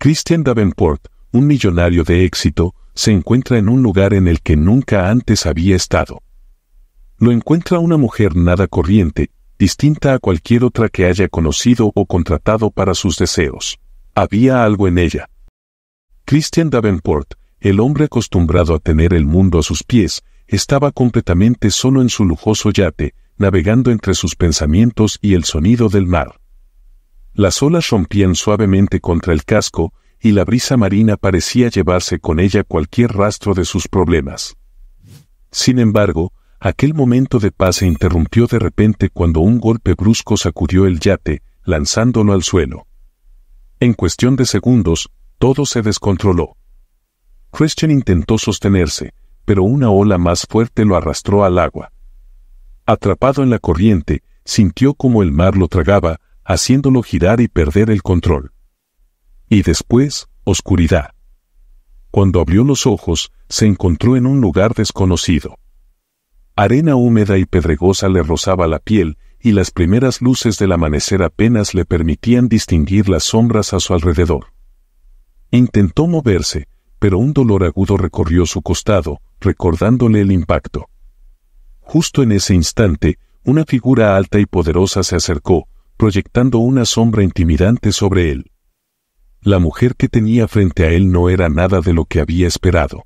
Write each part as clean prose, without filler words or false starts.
Christian Davenport, un millonario de éxito, se encuentra en un lugar en el que nunca antes había estado. Lo encuentra una mujer nada corriente, distinta a cualquier otra que haya conocido o contratado para sus deseos. Había algo en ella. Christian Davenport, el hombre acostumbrado a tener el mundo a sus pies, estaba completamente solo en su lujoso yate, navegando entre sus pensamientos y el sonido del mar. Las olas rompían suavemente contra el casco, y la brisa marina parecía llevarse con ella cualquier rastro de sus problemas. Sin embargo, aquel momento de paz se interrumpió de repente cuando un golpe brusco sacudió el yate, lanzándolo al suelo. En cuestión de segundos, todo se descontroló. Christian intentó sostenerse, pero una ola más fuerte lo arrastró al agua. Atrapado en la corriente, sintió como el mar lo tragaba, haciéndolo girar y perder el control. Y después, oscuridad. Cuando abrió los ojos, se encontró en un lugar desconocido. Arena húmeda y pedregosa le rozaba la piel, y las primeras luces del amanecer apenas le permitían distinguir las sombras a su alrededor. Intentó moverse, pero un dolor agudo recorrió su costado, recordándole el impacto. Justo en ese instante, una figura alta y poderosa se acercó, proyectando una sombra intimidante sobre él. La mujer que tenía frente a él no era nada de lo que había esperado.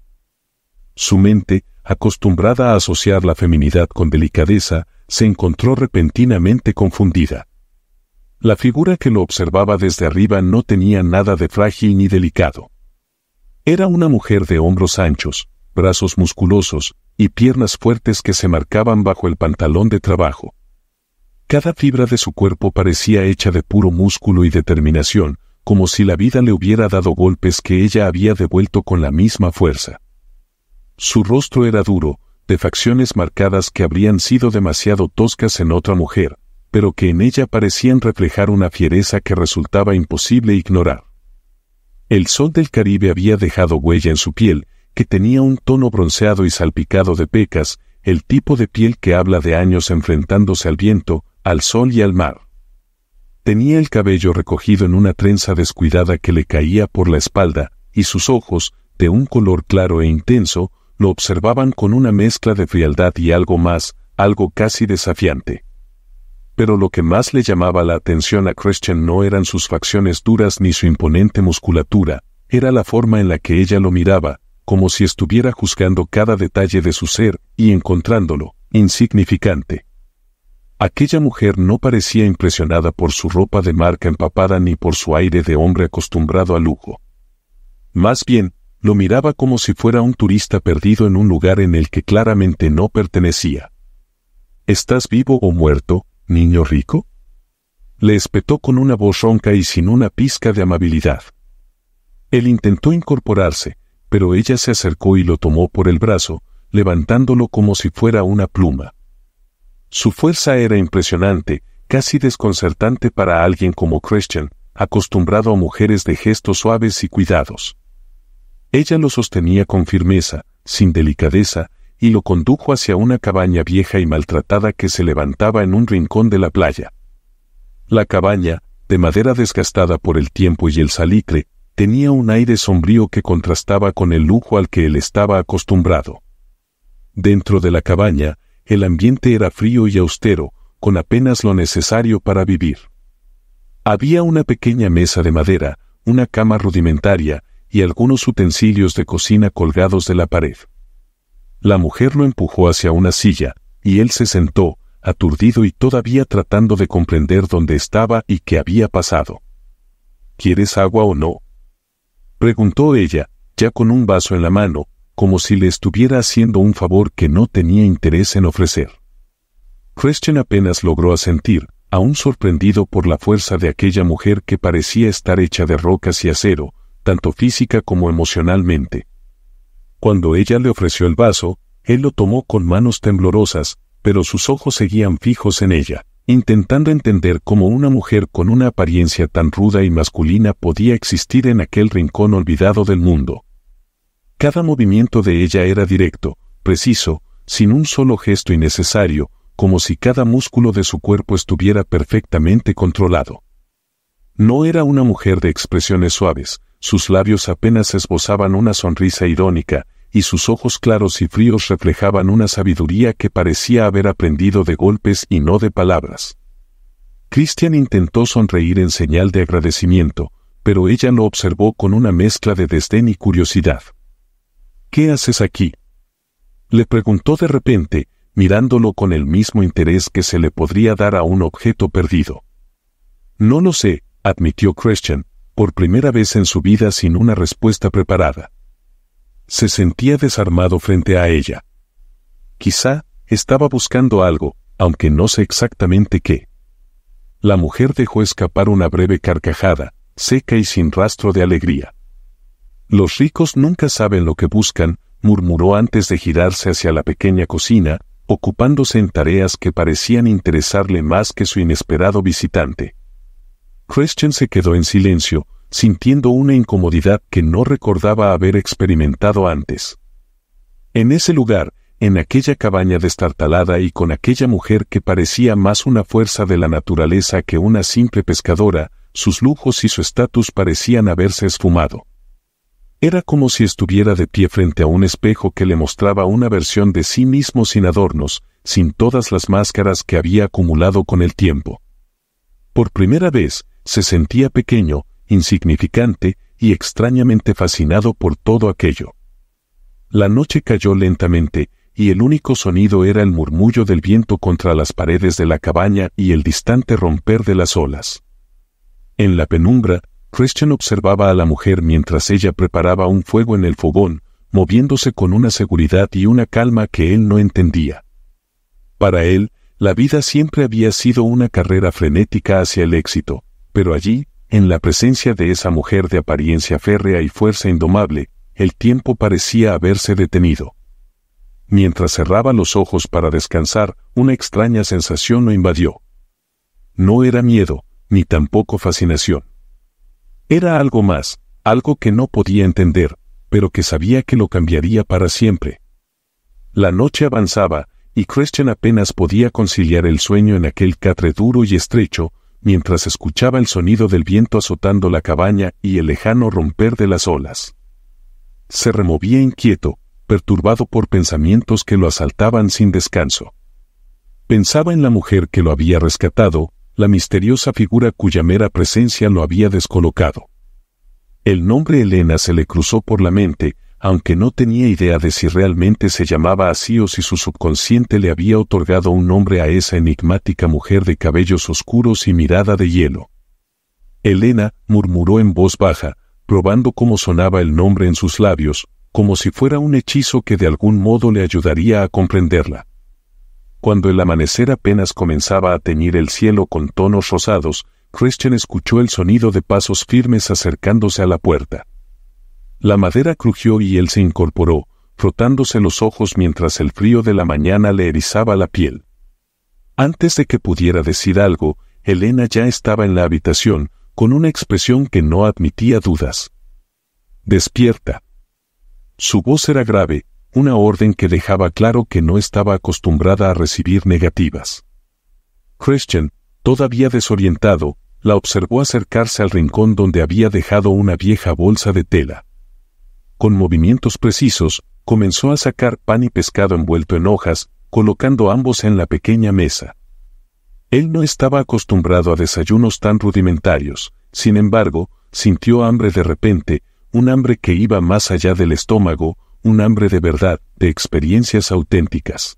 Su mente, acostumbrada a asociar la feminidad con delicadeza, se encontró repentinamente confundida. La figura que lo observaba desde arriba no tenía nada de frágil ni delicado. Era una mujer de hombros anchos, brazos musculosos, y piernas fuertes que se marcaban bajo el pantalón de trabajo. Cada fibra de su cuerpo parecía hecha de puro músculo y determinación, como si la vida le hubiera dado golpes que ella había devuelto con la misma fuerza. Su rostro era duro, de facciones marcadas que habrían sido demasiado toscas en otra mujer, pero que en ella parecían reflejar una fiereza que resultaba imposible ignorar. El sol del Caribe había dejado huella en su piel, que tenía un tono bronceado y salpicado de pecas, el tipo de piel que habla de años enfrentándose al viento, al sol y al mar. Tenía el cabello recogido en una trenza descuidada que le caía por la espalda, y sus ojos, de un color claro e intenso, lo observaban con una mezcla de frialdad y algo más, algo casi desafiante. Pero lo que más le llamaba la atención a Christian no eran sus facciones duras ni su imponente musculatura, era la forma en la que ella lo miraba, como si estuviera juzgando cada detalle de su ser y encontrándolo insignificante. Aquella mujer no parecía impresionada por su ropa de marca empapada ni por su aire de hombre acostumbrado al lujo. Más bien, lo miraba como si fuera un turista perdido en un lugar en el que claramente no pertenecía. ¿Estás vivo o muerto, niño rico? Le espetó con una voz ronca y sin una pizca de amabilidad. Él intentó incorporarse, pero ella se acercó y lo tomó por el brazo, levantándolo como si fuera una pluma. Su fuerza era impresionante, casi desconcertante para alguien como Christian, acostumbrado a mujeres de gestos suaves y cuidados. Ella lo sostenía con firmeza, sin delicadeza, y lo condujo hacia una cabaña vieja y maltratada que se levantaba en un rincón de la playa. La cabaña, de madera desgastada por el tiempo y el salitre, tenía un aire sombrío que contrastaba con el lujo al que él estaba acostumbrado. Dentro de la cabaña, el ambiente era frío y austero, con apenas lo necesario para vivir. Había una pequeña mesa de madera, una cama rudimentaria, y algunos utensilios de cocina colgados de la pared. La mujer lo empujó hacia una silla, y él se sentó, aturdido y todavía tratando de comprender dónde estaba y qué había pasado. ¿Quieres agua o no?, preguntó ella, ya con un vaso en la mano, como si le estuviera haciendo un favor que no tenía interés en ofrecer. Christian apenas logró asentir, aún sorprendido por la fuerza de aquella mujer que parecía estar hecha de rocas y acero, tanto física como emocionalmente. Cuando ella le ofreció el vaso, él lo tomó con manos temblorosas, pero sus ojos seguían fijos en ella, intentando entender cómo una mujer con una apariencia tan ruda y masculina podía existir en aquel rincón olvidado del mundo. Cada movimiento de ella era directo, preciso, sin un solo gesto innecesario, como si cada músculo de su cuerpo estuviera perfectamente controlado. No era una mujer de expresiones suaves, sus labios apenas esbozaban una sonrisa irónica, y sus ojos claros y fríos reflejaban una sabiduría que parecía haber aprendido de golpes y no de palabras. Christian intentó sonreír en señal de agradecimiento, pero ella lo observó con una mezcla de desdén y curiosidad. «¿Qué haces aquí?», le preguntó de repente, mirándolo con el mismo interés que se le podría dar a un objeto perdido. «No lo sé», admitió Christian, por primera vez en su vida sin una respuesta preparada. Se sentía desarmado frente a ella. Quizá estaba buscando algo, aunque no sé exactamente qué. La mujer dejó escapar una breve carcajada, seca y sin rastro de alegría. «Los ricos nunca saben lo que buscan», murmuró antes de girarse hacia la pequeña cocina, ocupándose en tareas que parecían interesarle más que su inesperado visitante. Christian se quedó en silencio, sintiendo una incomodidad que no recordaba haber experimentado antes. En ese lugar, en aquella cabaña destartalada y con aquella mujer que parecía más una fuerza de la naturaleza que una simple pescadora, sus lujos y su estatus parecían haberse esfumado. Era como si estuviera de pie frente a un espejo que le mostraba una versión de sí mismo sin adornos, sin todas las máscaras que había acumulado con el tiempo. Por primera vez, se sentía pequeño, insignificante y extrañamente fascinado por todo aquello. La noche cayó lentamente, y el único sonido era el murmullo del viento contra las paredes de la cabaña y el distante romper de las olas. En la penumbra, Christian observaba a la mujer mientras ella preparaba un fuego en el fogón, moviéndose con una seguridad y una calma que él no entendía. Para él, la vida siempre había sido una carrera frenética hacia el éxito, pero allí, en la presencia de esa mujer de apariencia férrea y fuerza indomable, el tiempo parecía haberse detenido. Mientras cerraba los ojos para descansar, una extraña sensación lo invadió. No era miedo, ni tampoco fascinación. Era algo más, algo que no podía entender, pero que sabía que lo cambiaría para siempre. La noche avanzaba, y Christian apenas podía conciliar el sueño en aquel catre duro y estrecho, mientras escuchaba el sonido del viento azotando la cabaña y el lejano romper de las olas. Se removía inquieto, perturbado por pensamientos que lo asaltaban sin descanso. Pensaba en la mujer que lo había rescatado, la misteriosa figura cuya mera presencia lo había descolocado. El nombre Elena se le cruzó por la mente, aunque no tenía idea de si realmente se llamaba así o si su subconsciente le había otorgado un nombre a esa enigmática mujer de cabellos oscuros y mirada de hielo. Elena, murmuró en voz baja, probando cómo sonaba el nombre en sus labios, como si fuera un hechizo que de algún modo le ayudaría a comprenderla. Cuando el amanecer apenas comenzaba a teñir el cielo con tonos rosados, Christian escuchó el sonido de pasos firmes acercándose a la puerta. La madera crujió y él se incorporó, frotándose los ojos mientras el frío de la mañana le erizaba la piel. Antes de que pudiera decir algo, Elena ya estaba en la habitación, con una expresión que no admitía dudas. «Despierta». Su voz era grave, una orden que dejaba claro que no estaba acostumbrada a recibir negativas. Christian, todavía desorientado, la observó acercarse al rincón donde había dejado una vieja bolsa de tela. Con movimientos precisos, comenzó a sacar pan y pescado envuelto en hojas, colocando ambos en la pequeña mesa. Él no estaba acostumbrado a desayunos tan rudimentarios, sin embargo, sintió hambre de repente, un hambre que iba más allá del estómago, un hambre de verdad, de experiencias auténticas.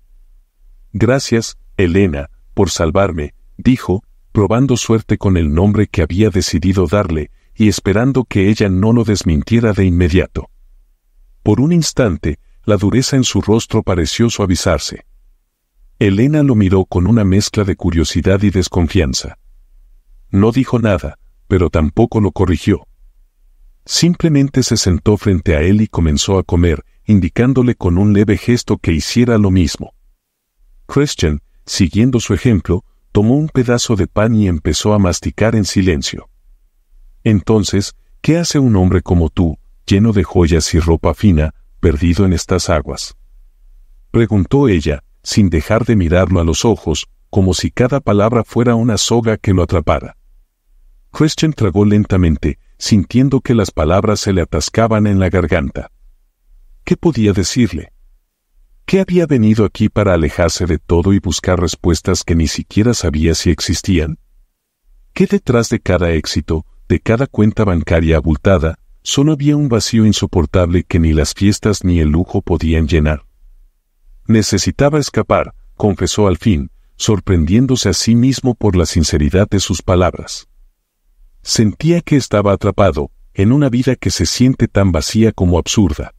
«Gracias, Elena, por salvarme», dijo, probando suerte con el nombre que había decidido darle, y esperando que ella no lo desmintiera de inmediato. Por un instante, la dureza en su rostro pareció suavizarse. Elena lo miró con una mezcla de curiosidad y desconfianza. No dijo nada, pero tampoco lo corrigió. Simplemente se sentó frente a él y comenzó a comer, indicándole con un leve gesto que hiciera lo mismo. Christian, siguiendo su ejemplo, tomó un pedazo de pan y empezó a masticar en silencio. «Entonces, ¿qué hace un hombre como tú, lleno de joyas y ropa fina, perdido en estas aguas?», preguntó ella, sin dejar de mirarlo a los ojos, como si cada palabra fuera una soga que lo atrapara. Christian tragó lentamente, sintiendo que las palabras se le atascaban en la garganta. ¿Qué podía decirle? ¿Qué había venido aquí para alejarse de todo y buscar respuestas que ni siquiera sabía si existían? ¿Qué detrás de cada éxito, de cada cuenta bancaria abultada, solo había un vacío insoportable que ni las fiestas ni el lujo podían llenar? Necesitaba escapar, confesó al fin, sorprendiéndose a sí mismo por la sinceridad de sus palabras. Sentía que estaba atrapado en una vida que se siente tan vacía como absurda.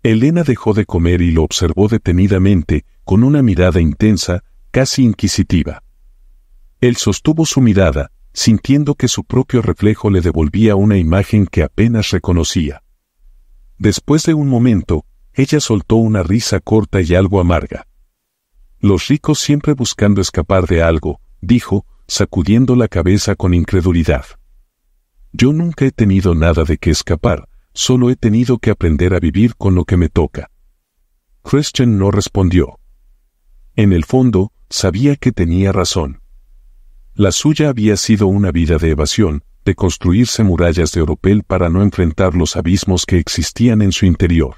Elena dejó de comer y lo observó detenidamente, con una mirada intensa, casi inquisitiva. Él sostuvo su mirada, sintiendo que su propio reflejo le devolvía una imagen que apenas reconocía. Después de un momento, ella soltó una risa corta y algo amarga. Los ricos siempre buscando escapar de algo, dijo, sacudiendo la cabeza con incredulidad. Yo nunca he tenido nada de qué escapar, solo he tenido que aprender a vivir con lo que me toca. Christian no respondió. En el fondo, sabía que tenía razón. La suya había sido una vida de evasión, de construirse murallas de oropel para no enfrentar los abismos que existían en su interior.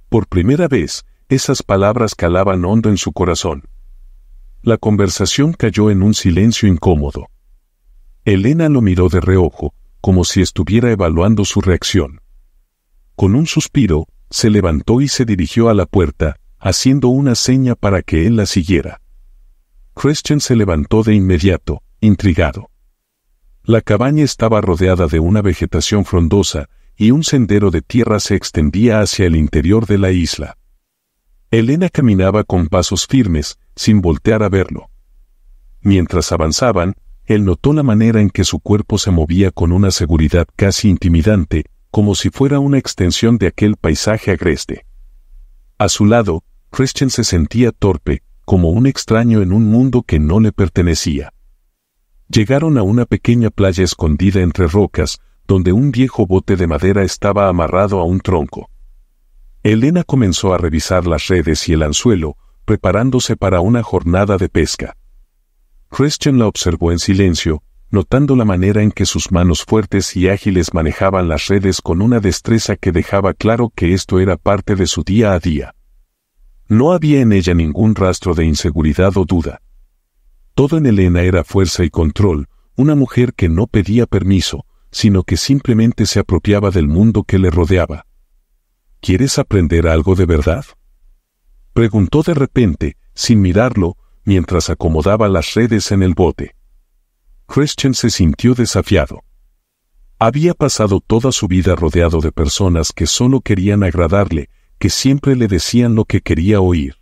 Por primera vez, esas palabras calaban hondo en su corazón. La conversación cayó en un silencio incómodo. Elena lo miró de reojo, como si estuviera evaluando su reacción. Con un suspiro, se levantó y se dirigió a la puerta, haciendo una seña para que él la siguiera. Christian se levantó de inmediato, intrigado. La cabaña estaba rodeada de una vegetación frondosa, y un sendero de tierra se extendía hacia el interior de la isla. Elena caminaba con pasos firmes, sin voltear a verlo. Mientras avanzaban, él notó la manera en que su cuerpo se movía con una seguridad casi intimidante, como si fuera una extensión de aquel paisaje agreste. A su lado, Christian se sentía torpe, como un extraño en un mundo que no le pertenecía. Llegaron a una pequeña playa escondida entre rocas, donde un viejo bote de madera estaba amarrado a un tronco. Elena comenzó a revisar las redes y el anzuelo, preparándose para una jornada de pesca. Christian la observó en silencio, notando la manera en que sus manos fuertes y ágiles manejaban las redes con una destreza que dejaba claro que esto era parte de su día a día. No había en ella ningún rastro de inseguridad o duda. Todo en Elena era fuerza y control, una mujer que no pedía permiso, sino que simplemente se apropiaba del mundo que le rodeaba. ¿Quieres aprender algo de verdad?, preguntó de repente, sin mirarlo, mientras acomodaba las redes en el bote. Christian se sintió desafiado. Había pasado toda su vida rodeado de personas que solo querían agradarle, que siempre le decían lo que quería oír.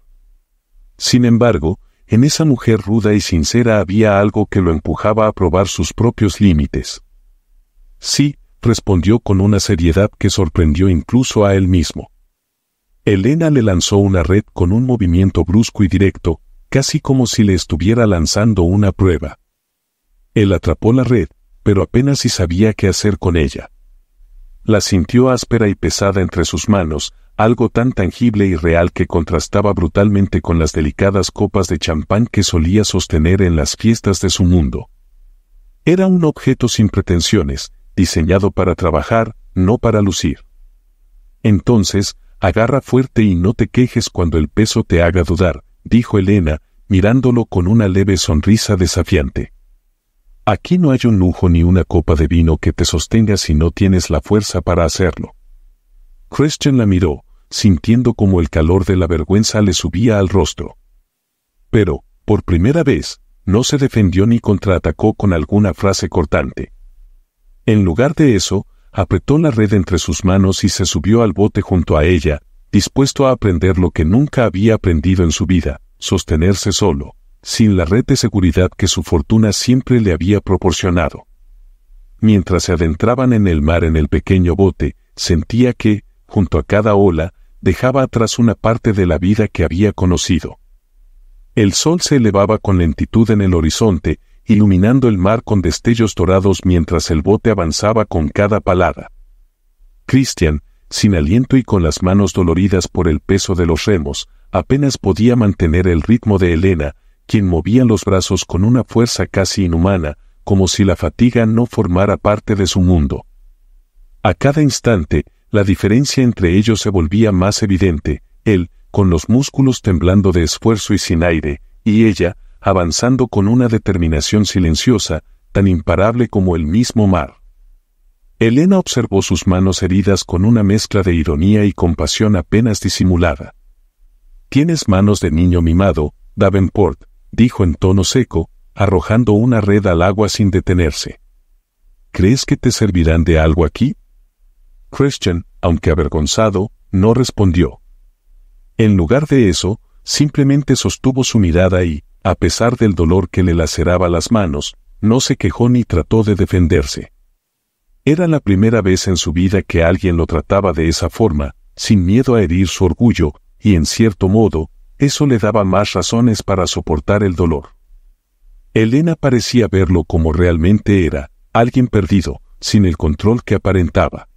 Sin embargo, en esa mujer ruda y sincera había algo que lo empujaba a probar sus propios límites. Sí, respondió con una seriedad que sorprendió incluso a él mismo. Elena le lanzó una red con un movimiento brusco y directo, casi como si le estuviera lanzando una prueba. Él atrapó la red, pero apenas si sabía qué hacer con ella. La sintió áspera y pesada entre sus manos, algo tan tangible y real que contrastaba brutalmente con las delicadas copas de champán que solía sostener en las fiestas de su mundo. Era un objeto sin pretensiones, diseñado para trabajar, no para lucir. Entonces, agarra fuerte y no te quejes cuando el peso te haga dudar, dijo Elena, mirándolo con una leve sonrisa desafiante. Aquí no hay un lujo ni una copa de vino que te sostenga si no tienes la fuerza para hacerlo. Christian la miró, sintiendo como el calor de la vergüenza le subía al rostro. Pero, por primera vez, no se defendió ni contraatacó con alguna frase cortante. En lugar de eso, apretó la red entre sus manos y se subió al bote junto a ella, dispuesto a aprender lo que nunca había aprendido en su vida, sostenerse solo, sin la red de seguridad que su fortuna siempre le había proporcionado. Mientras se adentraban en el mar en el pequeño bote, sentía que, junto a cada ola, dejaba atrás una parte de la vida que había conocido. El sol se elevaba con lentitud en el horizonte, iluminando el mar con destellos dorados mientras el bote avanzaba con cada palada. Christian, sin aliento y con las manos doloridas por el peso de los remos, apenas podía mantener el ritmo de Elena, quien movía los brazos con una fuerza casi inhumana, como si la fatiga no formara parte de su mundo. A cada instante, la diferencia entre ellos se volvía más evidente, él, con los músculos temblando de esfuerzo y sin aire, y ella, avanzando con una determinación silenciosa, tan imparable como el mismo mar. Elena observó sus manos heridas con una mezcla de ironía y compasión apenas disimulada. «Tienes manos de niño mimado, Davenport», dijo en tono seco, arrojando una red al agua sin detenerse. «¿Crees que te servirán de algo aquí?» Christian, aunque avergonzado, no respondió. En lugar de eso, simplemente sostuvo su mirada y, a pesar del dolor que le laceraba las manos, no se quejó ni trató de defenderse. Era la primera vez en su vida que alguien lo trataba de esa forma, sin miedo a herir su orgullo, y en cierto modo, eso le daba más razones para soportar el dolor. Elena parecía verlo como realmente era, alguien perdido, sin el control que aparentaba.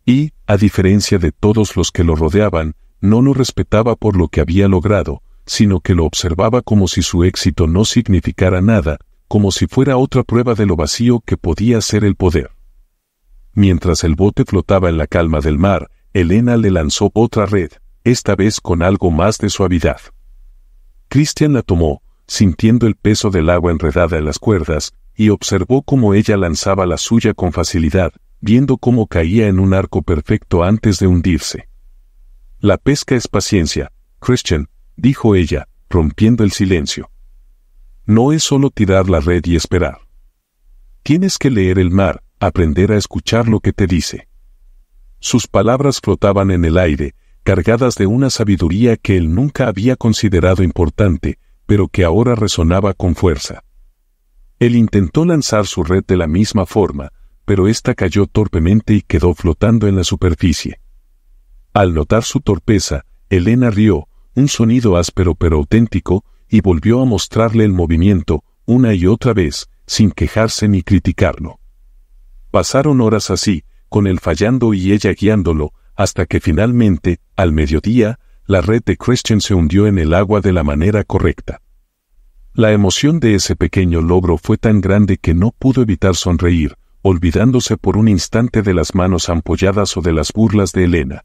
Y, a diferencia de todos los que lo rodeaban, no lo respetaba por lo que había logrado, sino que lo observaba como si su éxito no significara nada, como si fuera otra prueba de lo vacío que podía ser el poder. Mientras el bote flotaba en la calma del mar, Elena le lanzó otra red, esta vez con algo más de suavidad. Christian la tomó, sintiendo el peso del agua enredada en las cuerdas, y observó cómo ella lanzaba la suya con facilidad, viendo cómo caía en un arco perfecto antes de hundirse. «La pesca es paciencia, Christian», dijo ella, rompiendo el silencio. «No es solo tirar la red y esperar. Tienes que leer el mar, aprender a escuchar lo que te dice». Sus palabras flotaban en el aire, cargadas de una sabiduría que él nunca había considerado importante, pero que ahora resonaba con fuerza. Él intentó lanzar su red de la misma forma, pero ésta cayó torpemente y quedó flotando en la superficie. Al notar su torpeza, Elena rió, un sonido áspero pero auténtico, y volvió a mostrarle el movimiento, una y otra vez, sin quejarse ni criticarlo. Pasaron horas así, con él fallando y ella guiándolo, hasta que finalmente, al mediodía, la red de Christian se hundió en el agua de la manera correcta. La emoción de ese pequeño logro fue tan grande que no pudo evitar sonreír, olvidándose por un instante de las manos ampolladas o de las burlas de Elena.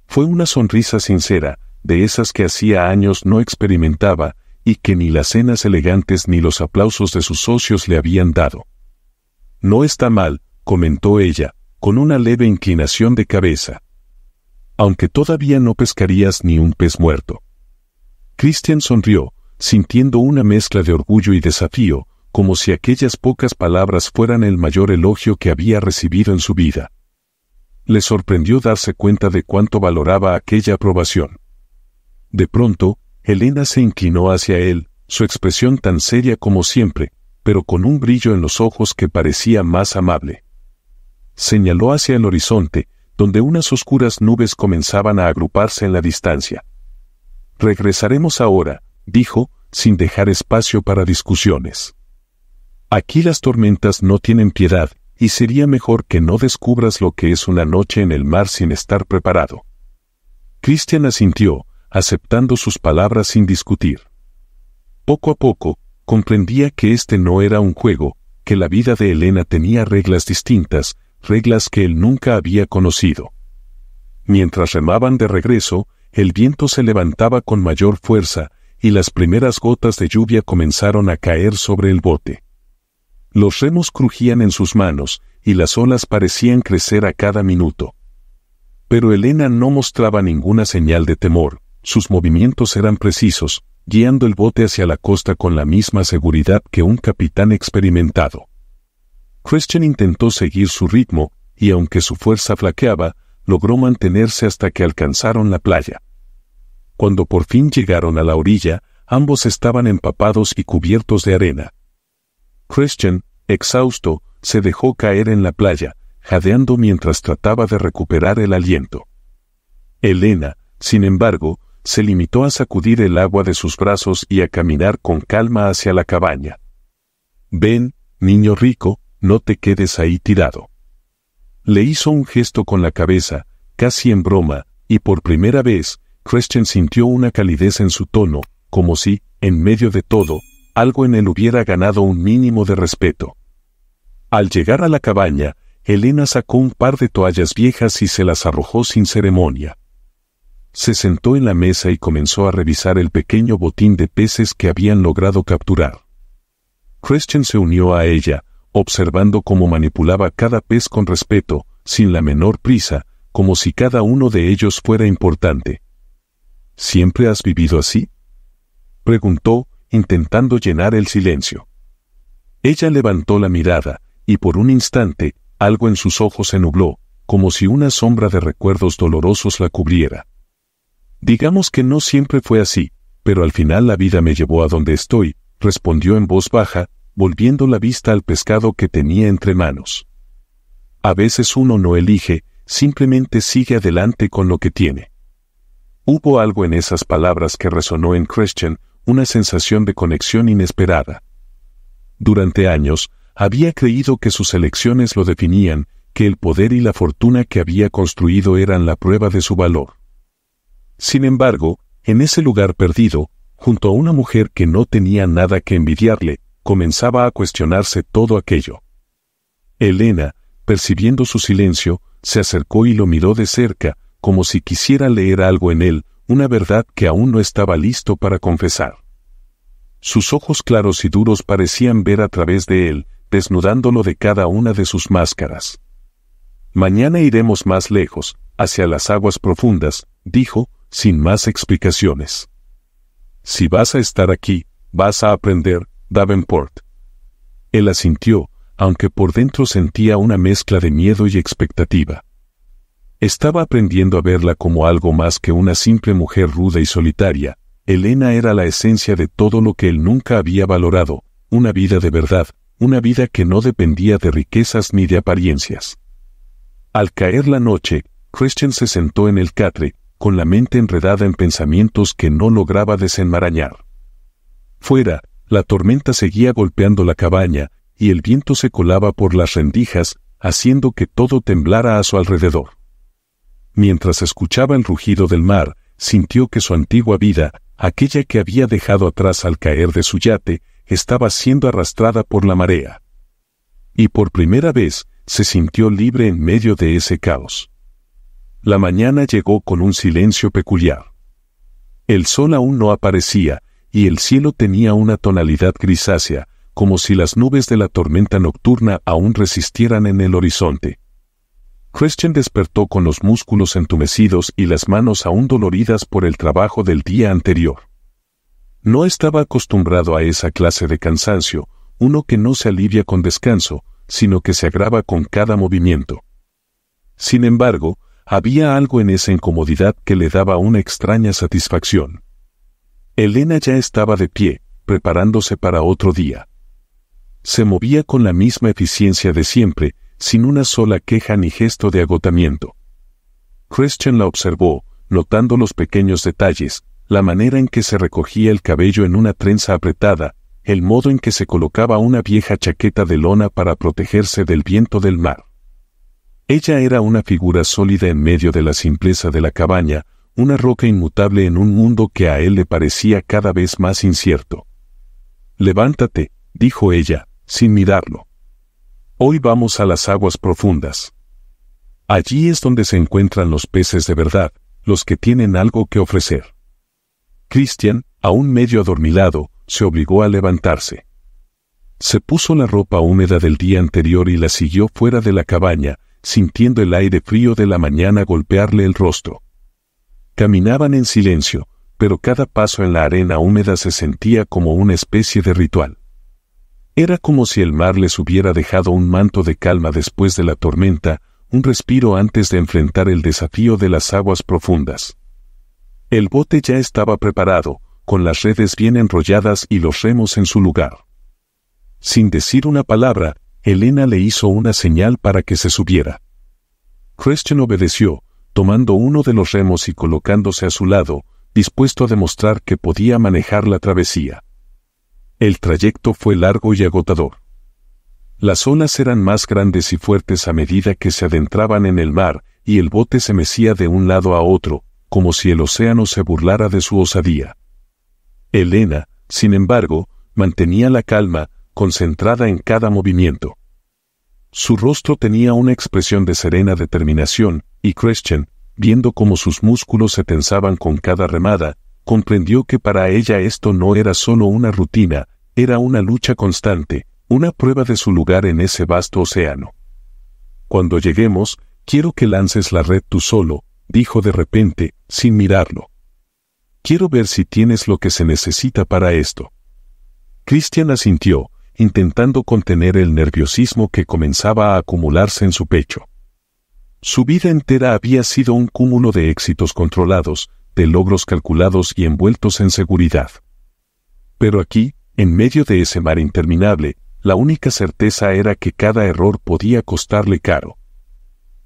Fue una sonrisa sincera, de esas que hacía años no experimentaba, y que ni las cenas elegantes ni los aplausos de sus socios le habían dado. «No está mal», comentó ella, con una leve inclinación de cabeza. «Aunque todavía no pescarías ni un pez muerto». Christian sonrió, sintiendo una mezcla de orgullo y desafío, como si aquellas pocas palabras fueran el mayor elogio que había recibido en su vida. Le sorprendió darse cuenta de cuánto valoraba aquella aprobación. De pronto, Elena se inclinó hacia él, su expresión tan seria como siempre, pero con un brillo en los ojos que parecía más amable. Señaló hacia el horizonte, donde unas oscuras nubes comenzaban a agruparse en la distancia. «Regresaremos ahora», dijo, sin dejar espacio para discusiones. «Aquí las tormentas no tienen piedad, y sería mejor que no descubras lo que es una noche en el mar sin estar preparado». Christian asintió, aceptando sus palabras sin discutir. Poco a poco, comprendía que este no era un juego, que la vida de Elena tenía reglas distintas, reglas que él nunca había conocido. Mientras remaban de regreso, el viento se levantaba con mayor fuerza, y las primeras gotas de lluvia comenzaron a caer sobre el bote. Los remos crujían en sus manos, y las olas parecían crecer a cada minuto. Pero Elena no mostraba ninguna señal de temor, sus movimientos eran precisos, guiando el bote hacia la costa con la misma seguridad que un capitán experimentado. Christian intentó seguir su ritmo, y aunque su fuerza flaqueaba, logró mantenerse hasta que alcanzaron la playa. Cuando por fin llegaron a la orilla, ambos estaban empapados y cubiertos de arena. Christian, exhausto, se dejó caer en la playa, jadeando mientras trataba de recuperar el aliento. Elena, sin embargo, se limitó a sacudir el agua de sus brazos y a caminar con calma hacia la cabaña. «Ven, niño rico, no te quedes ahí tirado». Le hizo un gesto con la cabeza, casi en broma, y por primera vez, Christian sintió una calidez en su tono, como si, en medio de todo, algo en él hubiera ganado un mínimo de respeto. Al llegar a la cabaña, Elena sacó un par de toallas viejas y se las arrojó sin ceremonia. Se sentó en la mesa y comenzó a revisar el pequeño botín de peces que habían logrado capturar. Christian se unió a ella, observando cómo manipulaba cada pez con respeto, sin la menor prisa, como si cada uno de ellos fuera importante. ¿Siempre has vivido así?, preguntó, intentando llenar el silencio. Ella levantó la mirada, y por un instante, algo en sus ojos se nubló, como si una sombra de recuerdos dolorosos la cubriera. Digamos que no siempre fue así, pero al final la vida me llevó a donde estoy, respondió en voz baja, volviendo la vista al pescado que tenía entre manos. A veces uno no elige, simplemente sigue adelante con lo que tiene. Hubo algo en esas palabras que resonó en Christian, una sensación de conexión inesperada. Durante años, había creído que sus elecciones lo definían, que el poder y la fortuna que había construido eran la prueba de su valor. Sin embargo, en ese lugar perdido, junto a una mujer que no tenía nada que envidiarle, comenzaba a cuestionarse todo aquello. Elena, percibiendo su silencio, se acercó y lo miró de cerca, como si quisiera leer algo en él, una verdad que aún no estaba listo para confesar. Sus ojos claros y duros parecían ver a través de él, desnudándolo de cada una de sus máscaras. Mañana iremos más lejos, hacia las aguas profundas, dijo, sin más explicaciones. Si vas a estar aquí, vas a aprender, Davenport. Él asintió, aunque por dentro sentía una mezcla de miedo y expectativa. Estaba aprendiendo a verla como algo más que una simple mujer ruda y solitaria. Elena era la esencia de todo lo que él nunca había valorado, una vida de verdad, una vida que no dependía de riquezas ni de apariencias. Al caer la noche, Christian se sentó en el catre, con la mente enredada en pensamientos que no lograba desenmarañar. Fuera, la tormenta seguía golpeando la cabaña, y el viento se colaba por las rendijas, haciendo que todo temblara a su alrededor. Mientras escuchaba el rugido del mar, sintió que su antigua vida, aquella que había dejado atrás al caer de su yate, estaba siendo arrastrada por la marea. Y por primera vez, se sintió libre en medio de ese caos. La mañana llegó con un silencio peculiar. El sol aún no aparecía, y el cielo tenía una tonalidad grisácea, como si las nubes de la tormenta nocturna aún resistieran en el horizonte. Christian despertó con los músculos entumecidos y las manos aún doloridas por el trabajo del día anterior. No estaba acostumbrado a esa clase de cansancio, uno que no se alivia con descanso, sino que se agrava con cada movimiento. Sin embargo, había algo en esa incomodidad que le daba una extraña satisfacción. Elena ya estaba de pie, preparándose para otro día. Se movía con la misma eficiencia de siempre, sin una sola queja ni gesto de agotamiento. Christian la observó, notando los pequeños detalles, la manera en que se recogía el cabello en una trenza apretada, el modo en que se colocaba una vieja chaqueta de lona para protegerse del viento del mar. Ella era una figura sólida en medio de la simpleza de la cabaña, una roca inmutable en un mundo que a él le parecía cada vez más incierto. «Levántate», dijo ella, sin mirarlo. «Hoy vamos a las aguas profundas. Allí es donde se encuentran los peces de verdad, los que tienen algo que ofrecer». Christian, aún medio adormilado, se obligó a levantarse. Se puso la ropa húmeda del día anterior y la siguió fuera de la cabaña, sintiendo el aire frío de la mañana golpearle el rostro. Caminaban en silencio, pero cada paso en la arena húmeda se sentía como una especie de ritual. Era como si el mar les hubiera dejado un manto de calma después de la tormenta, un respiro antes de enfrentar el desafío de las aguas profundas. El bote ya estaba preparado, con las redes bien enrolladas y los remos en su lugar. Sin decir una palabra, Elena le hizo una señal para que se subiera. Christian obedeció, tomando uno de los remos y colocándose a su lado, dispuesto a demostrar que podía manejar la travesía. El trayecto fue largo y agotador. Las olas eran más grandes y fuertes a medida que se adentraban en el mar, y el bote se mecía de un lado a otro, como si el océano se burlara de su osadía. Elena, sin embargo, mantenía la calma, concentrada en cada movimiento. Su rostro tenía una expresión de serena determinación, y Christian, viendo cómo sus músculos se tensaban con cada remada, comprendió que para ella esto no era solo una rutina, era una lucha constante, una prueba de su lugar en ese vasto océano. «Cuando lleguemos, quiero que lances la red tú solo», dijo de repente, sin mirarlo. «Quiero ver si tienes lo que se necesita para esto». Christian asintió, intentando contener el nerviosismo que comenzaba a acumularse en su pecho. Su vida entera había sido un cúmulo de éxitos controlados, de logros calculados y envueltos en seguridad. Pero aquí, en medio de ese mar interminable, la única certeza era que cada error podía costarle caro.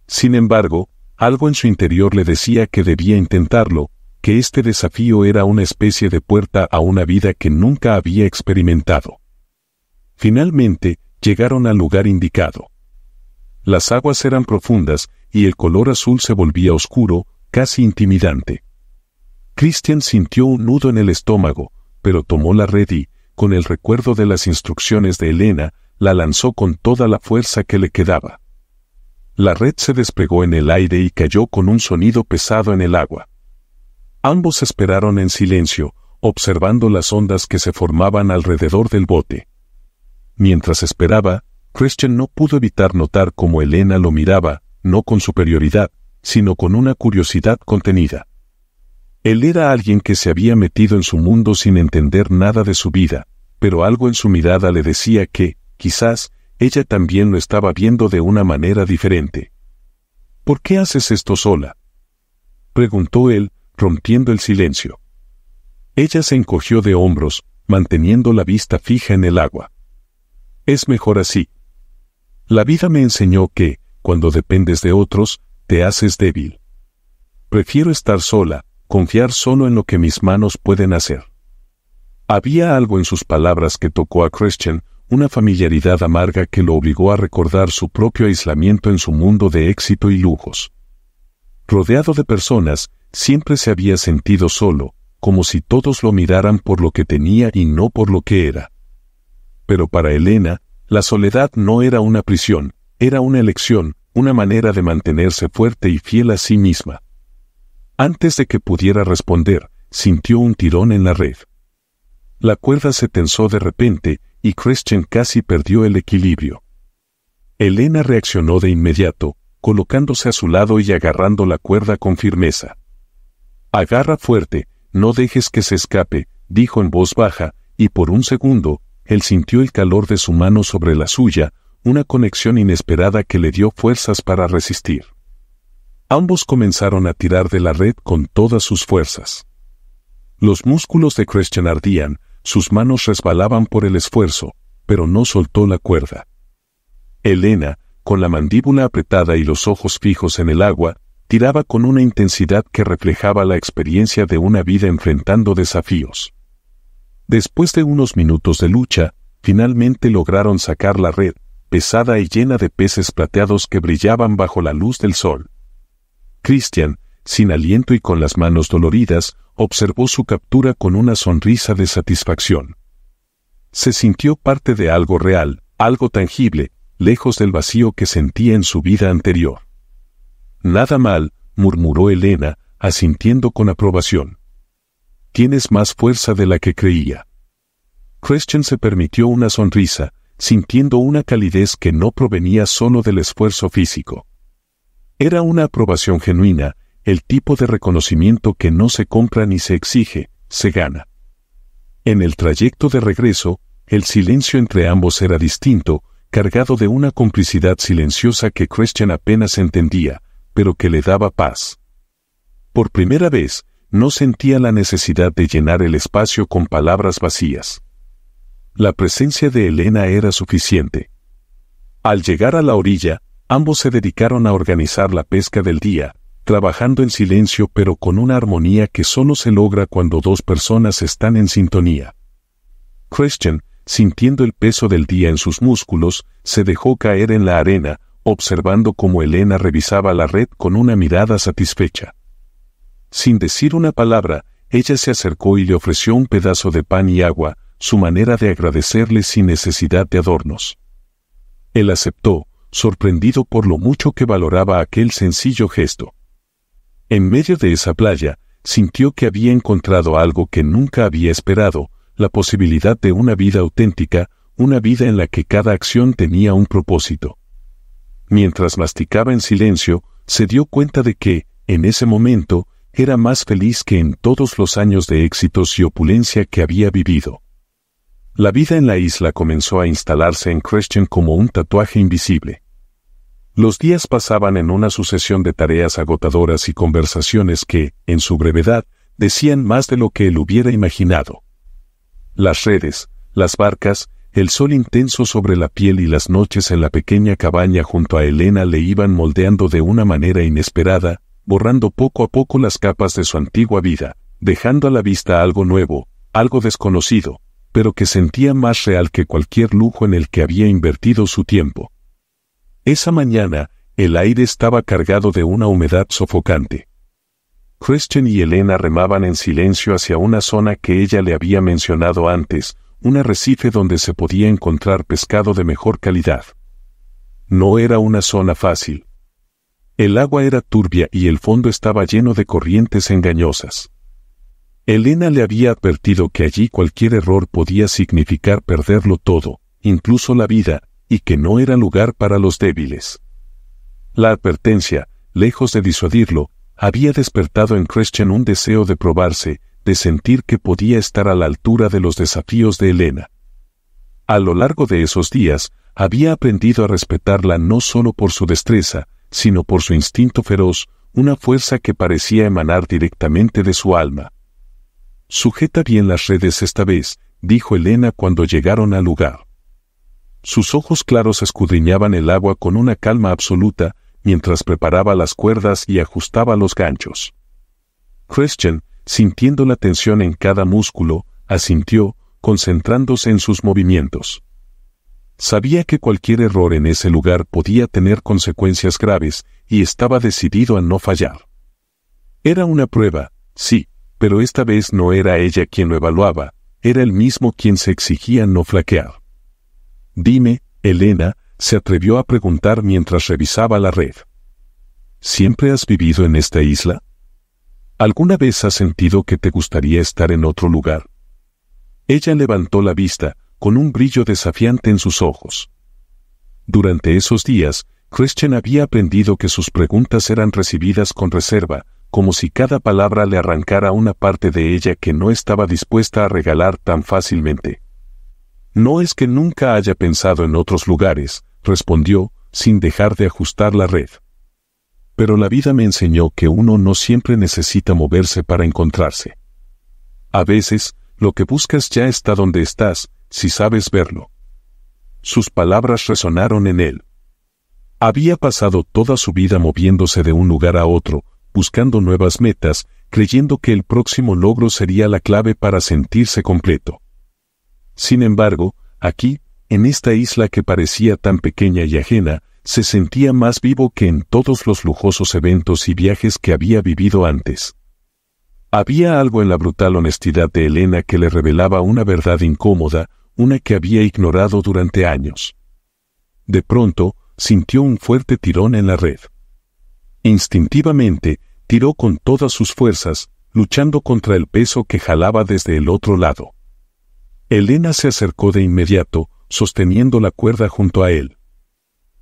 Sin embargo, algo en su interior le decía que debía intentarlo, que este desafío era una especie de puerta a una vida que nunca había experimentado. Finalmente, llegaron al lugar indicado. Las aguas eran profundas, y el color azul se volvía oscuro, casi intimidante. Christian sintió un nudo en el estómago, pero tomó la red y, con el recuerdo de las instrucciones de Elena, la lanzó con toda la fuerza que le quedaba. La red se desplegó en el aire y cayó con un sonido pesado en el agua. Ambos esperaron en silencio, observando las ondas que se formaban alrededor del bote. Mientras esperaba, Christian no pudo evitar notar cómo Elena lo miraba, no con superioridad, sino con una curiosidad contenida. Él era alguien que se había metido en su mundo sin entender nada de su vida, pero algo en su mirada le decía que, quizás, ella también lo estaba viendo de una manera diferente. «¿Por qué haces esto sola?», preguntó él, rompiendo el silencio. Ella se encogió de hombros, manteniendo la vista fija en el agua. «Es mejor así. La vida me enseñó que, cuando dependes de otros, te haces débil. Prefiero estar sola, confiar solo en lo que mis manos pueden hacer». Había algo en sus palabras que tocó a Christian, una familiaridad amarga que lo obligó a recordar su propio aislamiento en su mundo de éxito y lujos. Rodeado de personas, siempre se había sentido solo, como si todos lo miraran por lo que tenía y no por lo que era. Pero para Elena, la soledad no era una prisión, era una elección, una manera de mantenerse fuerte y fiel a sí misma. Antes de que pudiera responder, sintió un tirón en la red. La cuerda se tensó de repente, y Christian casi perdió el equilibrio. Elena reaccionó de inmediato, colocándose a su lado y agarrando la cuerda con firmeza. «Agarra fuerte, no dejes que se escape», dijo en voz baja, y por un segundo, él sintió el calor de su mano sobre la suya, una conexión inesperada que le dio fuerzas para resistir. Ambos comenzaron a tirar de la red con todas sus fuerzas. Los músculos de Christian ardían, sus manos resbalaban por el esfuerzo, pero no soltó la cuerda. Elena, con la mandíbula apretada y los ojos fijos en el agua, tiraba con una intensidad que reflejaba la experiencia de una vida enfrentando desafíos. Después de unos minutos de lucha, finalmente lograron sacar la red, pesada y llena de peces plateados que brillaban bajo la luz del sol. Christian, sin aliento y con las manos doloridas, observó su captura con una sonrisa de satisfacción. Se sintió parte de algo real, algo tangible, lejos del vacío que sentía en su vida anterior. «Nada mal», murmuró Elena, asintiendo con aprobación. «Tienes más fuerza de la que creía». Christian se permitió una sonrisa, sintiendo una calidez que no provenía solo del esfuerzo físico. Era una aprobación genuina, el tipo de reconocimiento que no se compra ni se exige, se gana. En el trayecto de regreso, el silencio entre ambos era distinto, cargado de una complicidad silenciosa que Christian apenas entendía, pero que le daba paz. Por primera vez, no sentía la necesidad de llenar el espacio con palabras vacías. La presencia de Elena era suficiente. Al llegar a la orilla, ambos se dedicaron a organizar la pesca del día, trabajando en silencio pero con una armonía que solo se logra cuando dos personas están en sintonía. Christian, sintiendo el peso del día en sus músculos, se dejó caer en la arena, observando cómo Elena revisaba la red con una mirada satisfecha. Sin decir una palabra, ella se acercó y le ofreció un pedazo de pan y agua, su manera de agradecerle sin necesidad de adornos. Él aceptó, sorprendido por lo mucho que valoraba aquel sencillo gesto. En medio de esa playa, sintió que había encontrado algo que nunca había esperado, la posibilidad de una vida auténtica, una vida en la que cada acción tenía un propósito. Mientras masticaba en silencio, se dio cuenta de que, en ese momento, era más feliz que en todos los años de éxitos y opulencia que había vivido. La vida en la isla comenzó a instalarse en Christian como un tatuaje invisible. Los días pasaban en una sucesión de tareas agotadoras y conversaciones que, en su brevedad, decían más de lo que él hubiera imaginado. Las redes, las barcas, el sol intenso sobre la piel y las noches en la pequeña cabaña junto a Elena le iban moldeando de una manera inesperada, borrando poco a poco las capas de su antigua vida, dejando a la vista algo nuevo, algo desconocido, pero que sentía más real que cualquier lujo en el que había invertido su tiempo. Esa mañana, el aire estaba cargado de una humedad sofocante. Christian y Elena remaban en silencio hacia una zona que ella le había mencionado antes, un arrecife donde se podía encontrar pescado de mejor calidad. No era una zona fácil. El agua era turbia y el fondo estaba lleno de corrientes engañosas. Elena le había advertido que allí cualquier error podía significar perderlo todo, incluso la vida, y que no era lugar para los débiles. La advertencia, lejos de disuadirlo, había despertado en Christian un deseo de probarse, de sentir que podía estar a la altura de los desafíos de Elena. A lo largo de esos días, había aprendido a respetarla no solo por su destreza, sino por su instinto feroz, una fuerza que parecía emanar directamente de su alma. «Sujeta bien las redes esta vez», dijo Elena cuando llegaron al lugar. Sus ojos claros escudriñaban el agua con una calma absoluta, mientras preparaba las cuerdas y ajustaba los ganchos. Christian, sintiendo la tensión en cada músculo, asintió, concentrándose en sus movimientos. Sabía que cualquier error en ese lugar podía tener consecuencias graves, y estaba decidido a no fallar. Era una prueba, sí, pero esta vez no era ella quien lo evaluaba, era él mismo quien se exigía no flaquear. «Dime, Elena», se atrevió a preguntar mientras revisaba la red. «¿Siempre has vivido en esta isla? ¿Alguna vez has sentido que te gustaría estar en otro lugar?» Ella levantó la vista, con un brillo desafiante en sus ojos. Durante esos días, Christian había aprendido que sus preguntas eran recibidas con reserva, como si cada palabra le arrancara una parte de ella que no estaba dispuesta a regalar tan fácilmente. «No es que nunca haya pensado en otros lugares», respondió, sin dejar de ajustar la red. «Pero la vida me enseñó que uno no siempre necesita moverse para encontrarse. A veces, lo que buscas ya está donde estás, si sabes verlo». Sus palabras resonaron en él. Había pasado toda su vida moviéndose de un lugar a otro, buscando nuevas metas, creyendo que el próximo logro sería la clave para sentirse completo. Sin embargo, aquí, en esta isla que parecía tan pequeña y ajena, se sentía más vivo que en todos los lujosos eventos y viajes que había vivido antes. Había algo en la brutal honestidad de Elena que le revelaba una verdad incómoda, una que había ignorado durante años. De pronto, sintió un fuerte tirón en la red. Instintivamente, tiró con todas sus fuerzas, luchando contra el peso que jalaba desde el otro lado. Elena se acercó de inmediato, sosteniendo la cuerda junto a él.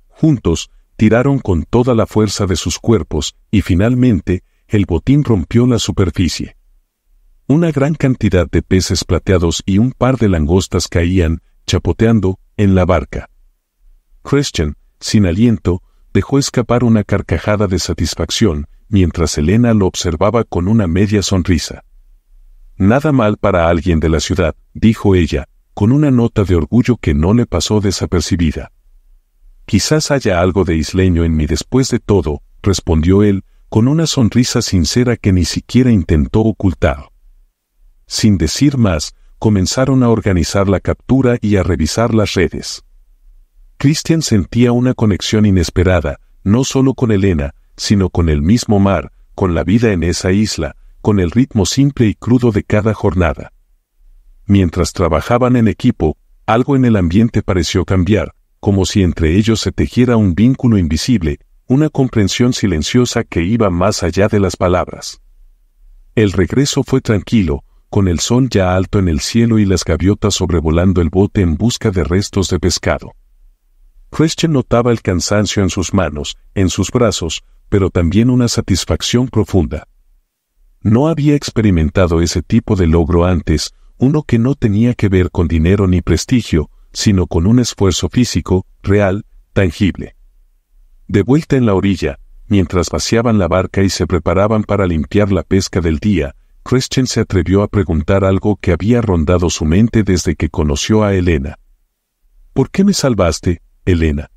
Juntos, tiraron con toda la fuerza de sus cuerpos, y finalmente, el botín rompió la superficie. Una gran cantidad de peces plateados y un par de langostas caían, chapoteando, en la barca. Christian, sin aliento, dejó escapar una carcajada de satisfacción, mientras Elena lo observaba con una media sonrisa. «Nada mal para alguien de la ciudad», dijo ella, con una nota de orgullo que no le pasó desapercibida. «Quizás haya algo de isleño en mí después de todo», respondió él, con una sonrisa sincera que ni siquiera intentó ocultar. Sin decir más, comenzaron a organizar la captura y a revisar las redes. Christian sentía una conexión inesperada, no solo con Elena, sino con el mismo mar, con la vida en esa isla, con el ritmo simple y crudo de cada jornada. Mientras trabajaban en equipo, algo en el ambiente pareció cambiar, como si entre ellos se tejiera un vínculo invisible, una comprensión silenciosa que iba más allá de las palabras. El regreso fue tranquilo, con el sol ya alto en el cielo y las gaviotas sobrevolando el bote en busca de restos de pescado. Christian notaba el cansancio en sus manos, en sus brazos, pero también una satisfacción profunda. No había experimentado ese tipo de logro antes, uno que no tenía que ver con dinero ni prestigio, sino con un esfuerzo físico, real, tangible. De vuelta en la orilla, mientras vaciaban la barca y se preparaban para limpiar la pesca del día, Christian se atrevió a preguntar algo que había rondado su mente desde que conoció a Elena. ¿Por qué me salvaste, Elena?,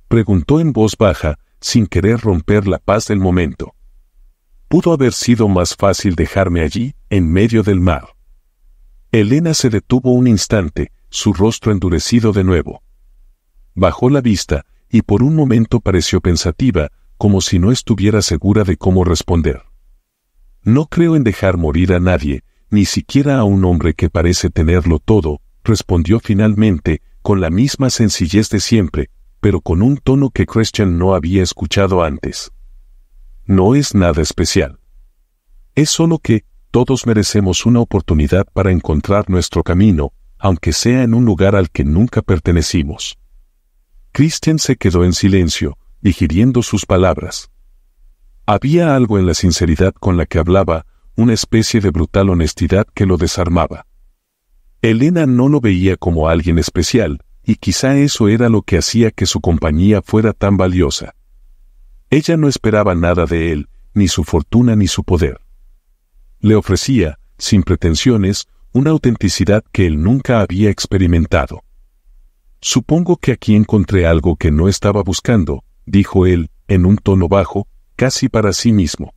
preguntó en voz baja, sin querer romper la paz del momento. Pudo haber sido más fácil dejarme allí, en medio del mar. Elena se detuvo un instante, su rostro endurecido de nuevo. Bajó la vista, y por un momento pareció pensativa, como si no estuviera segura de cómo responder. No creo en dejar morir a nadie, ni siquiera a un hombre que parece tenerlo todo, respondió finalmente, con la misma sencillez de siempre, pero con un tono que Christian no había escuchado antes. No es nada especial. Es solo que, todos merecemos una oportunidad para encontrar nuestro camino, aunque sea en un lugar al que nunca pertenecimos. Christian se quedó en silencio, digiriendo sus palabras. Había algo en la sinceridad con la que hablaba, una especie de brutal honestidad que lo desarmaba. Elena no lo veía como alguien especial, y quizá eso era lo que hacía que su compañía fuera tan valiosa. Ella no esperaba nada de él, ni su fortuna ni su poder. Le ofrecía, sin pretensiones, una autenticidad que él nunca había experimentado. Supongo que aquí encontré algo que no estaba buscando, dijo él, en un tono bajo, casi para sí mismo.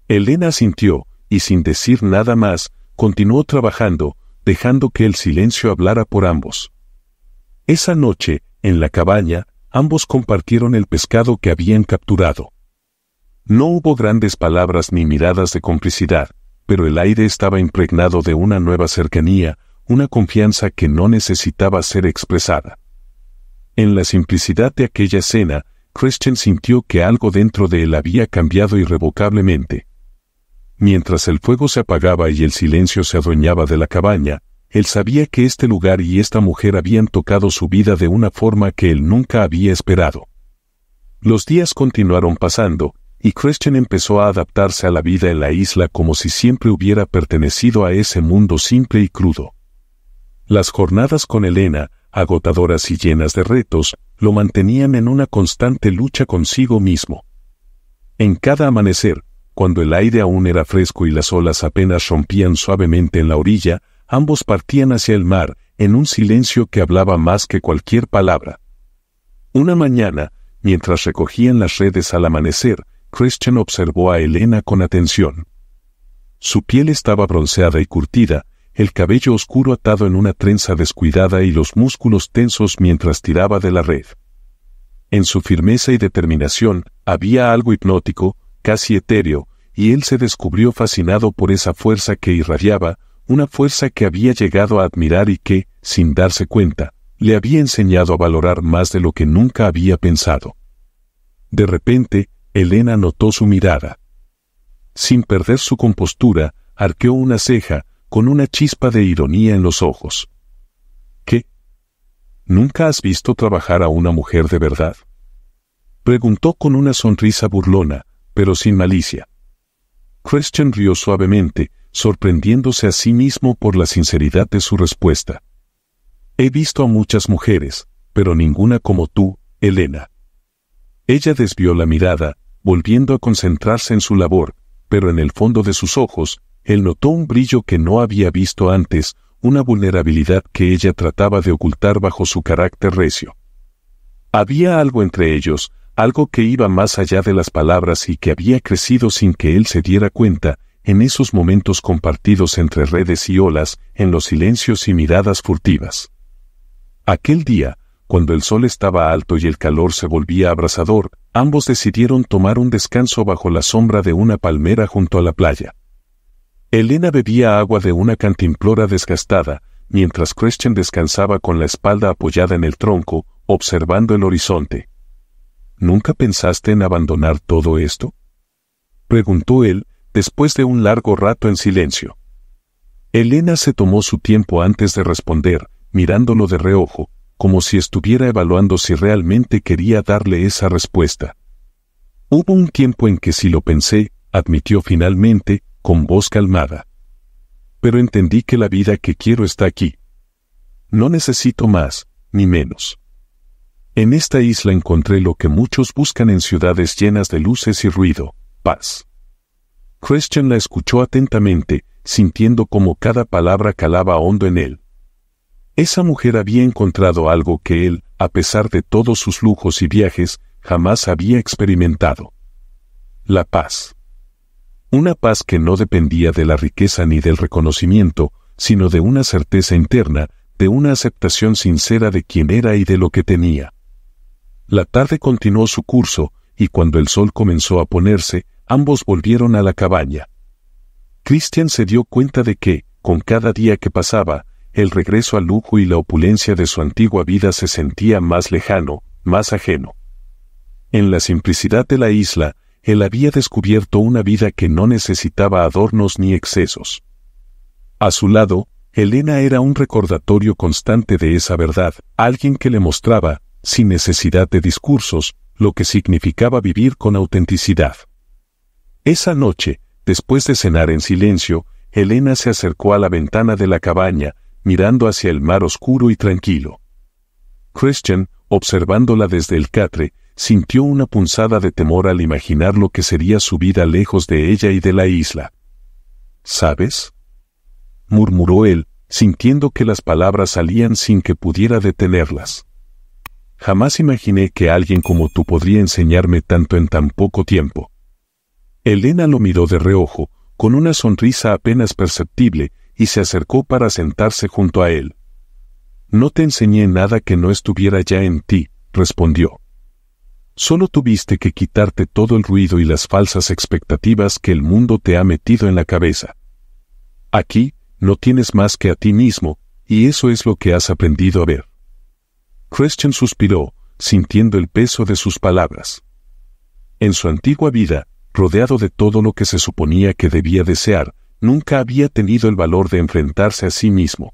Elena asintió, y sin decir nada más, continuó trabajando, dejando que el silencio hablara por ambos. Esa noche, en la cabaña, ambos compartieron el pescado que habían capturado. No hubo grandes palabras ni miradas de complicidad, pero el aire estaba impregnado de una nueva cercanía, una confianza que no necesitaba ser expresada. En la simplicidad de aquella escena, Christian sintió que algo dentro de él había cambiado irrevocablemente. Mientras el fuego se apagaba y el silencio se adueñaba de la cabaña, él sabía que este lugar y esta mujer habían tocado su vida de una forma que él nunca había esperado. Los días continuaron pasando, y Christian empezó a adaptarse a la vida en la isla como si siempre hubiera pertenecido a ese mundo simple y crudo. Las jornadas con Elena, agotadoras y llenas de retos, lo mantenían en una constante lucha consigo mismo. En cada amanecer, cuando el aire aún era fresco y las olas apenas rompían suavemente en la orilla, ambos partían hacia el mar, en un silencio que hablaba más que cualquier palabra. Una mañana, mientras recogían las redes al amanecer, Christian observó a Elena con atención. Su piel estaba bronceada y curtida, el cabello oscuro atado en una trenza descuidada y los músculos tensos mientras tiraba de la red. En su firmeza y determinación, había algo hipnótico, casi etéreo, y él se descubrió fascinado por esa fuerza que irradiaba, una fuerza que había llegado a admirar y que, sin darse cuenta, le había enseñado a valorar más de lo que nunca había pensado. De repente, Elena notó su mirada. Sin perder su compostura, arqueó una ceja, con una chispa de ironía en los ojos. ¿Qué? ¿Nunca has visto trabajar a una mujer de verdad?, preguntó con una sonrisa burlona, pero sin malicia. Christian rió suavemente, sorprendiéndose a sí mismo por la sinceridad de su respuesta. He visto a muchas mujeres, pero ninguna como tú, Elena. Ella desvió la mirada, volviendo a concentrarse en su labor, pero en el fondo de sus ojos, él notó un brillo que no había visto antes, una vulnerabilidad que ella trataba de ocultar bajo su carácter recio. Había algo entre ellos, algo que iba más allá de las palabras y que había crecido sin que él se diera cuenta, en esos momentos compartidos entre redes y olas, en los silencios y miradas furtivas. Aquel día, cuando el sol estaba alto y el calor se volvía abrasador, ambos decidieron tomar un descanso bajo la sombra de una palmera junto a la playa. Elena bebía agua de una cantimplora desgastada, mientras Christian descansaba con la espalda apoyada en el tronco, observando el horizonte. ¿Nunca pensaste en abandonar todo esto?, preguntó él, después de un largo rato en silencio. Elena se tomó su tiempo antes de responder, mirándolo de reojo, como si estuviera evaluando si realmente quería darle esa respuesta. Hubo un tiempo en que sí lo pensé, admitió finalmente, con voz calmada. Pero entendí que la vida que quiero está aquí. No necesito más, ni menos. En esta isla encontré lo que muchos buscan en ciudades llenas de luces y ruido: paz. Christian la escuchó atentamente, sintiendo cómo cada palabra calaba hondo en él. Esa mujer había encontrado algo que él, a pesar de todos sus lujos y viajes, jamás había experimentado. La paz. Una paz que no dependía de la riqueza ni del reconocimiento, sino de una certeza interna, de una aceptación sincera de quién era y de lo que tenía. La tarde continuó su curso, y cuando el sol comenzó a ponerse, ambos volvieron a la cabaña. Christian se dio cuenta de que, con cada día que pasaba, el regreso al lujo y la opulencia de su antigua vida se sentía más lejano, más ajeno. En la simplicidad de la isla, él había descubierto una vida que no necesitaba adornos ni excesos. A su lado, Elena era un recordatorio constante de esa verdad, alguien que le mostraba, sin necesidad de discursos, lo que significaba vivir con autenticidad. Esa noche, después de cenar en silencio, Elena se acercó a la ventana de la cabaña, mirando hacia el mar oscuro y tranquilo. Christian, observándola desde el catre, sintió una punzada de temor al imaginar lo que sería su vida lejos de ella y de la isla. ¿Sabes?, murmuró él, sintiendo que las palabras salían sin que pudiera detenerlas. Jamás imaginé que alguien como tú podría enseñarme tanto en tan poco tiempo. Elena lo miró de reojo, con una sonrisa apenas perceptible, y se acercó para sentarse junto a él. No te enseñé nada que no estuviera ya en ti, respondió. Solo tuviste que quitarte todo el ruido y las falsas expectativas que el mundo te ha metido en la cabeza. Aquí, no tienes más que a ti mismo, y eso es lo que has aprendido a ver. Christian suspiró, sintiendo el peso de sus palabras. En su antigua vida, rodeado de todo lo que se suponía que debía desear, nunca había tenido el valor de enfrentarse a sí mismo.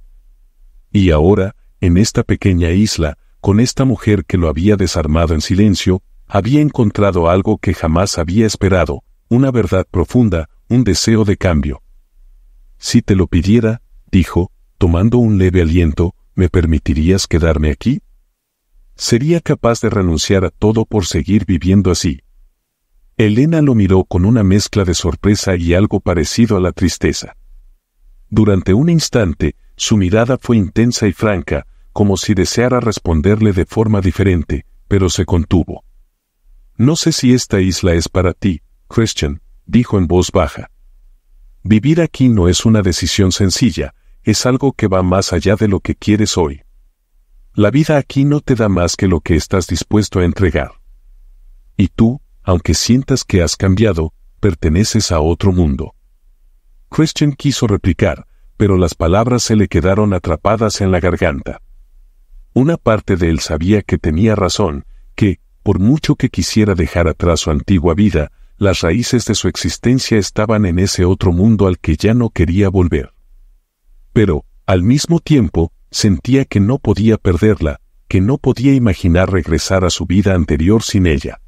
Y ahora, en esta pequeña isla, con esta mujer que lo había desarmado en silencio, había encontrado algo que jamás había esperado, una verdad profunda, un deseo de cambio. Si te lo pidiera, dijo, tomando un leve aliento, ¿me permitirías quedarme aquí? Sería capaz de renunciar a todo por seguir viviendo así. Elena lo miró con una mezcla de sorpresa y algo parecido a la tristeza. Durante un instante, su mirada fue intensa y franca, como si deseara responderle de forma diferente, pero se contuvo. No sé si esta isla es para ti, Christian, dijo en voz baja. Vivir aquí no es una decisión sencilla, es algo que va más allá de lo que quieres hoy. La vida aquí no te da más que lo que estás dispuesto a entregar. Y tú, aunque sientas que has cambiado, perteneces a otro mundo. Christian quiso replicar, pero las palabras se le quedaron atrapadas en la garganta. Una parte de él sabía que tenía razón, que, por mucho que quisiera dejar atrás su antigua vida, las raíces de su existencia estaban en ese otro mundo al que ya no quería volver. Pero, al mismo tiempo, sentía que no podía perderla, que no podía imaginar regresar a su vida anterior sin ella.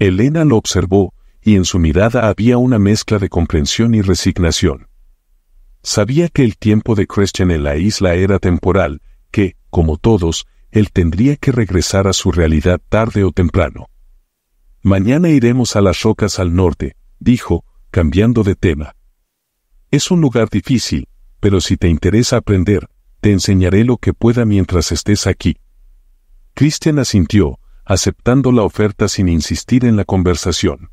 Elena lo observó, y en su mirada había una mezcla de comprensión y resignación. Sabía que el tiempo de Christian en la isla era temporal, que, como todos, él tendría que regresar a su realidad tarde o temprano. Mañana iremos a las rocas al norte, dijo, cambiando de tema. Es un lugar difícil, pero si te interesa aprender, te enseñaré lo que pueda mientras estés aquí. Christian asintió, aceptando la oferta sin insistir en la conversación.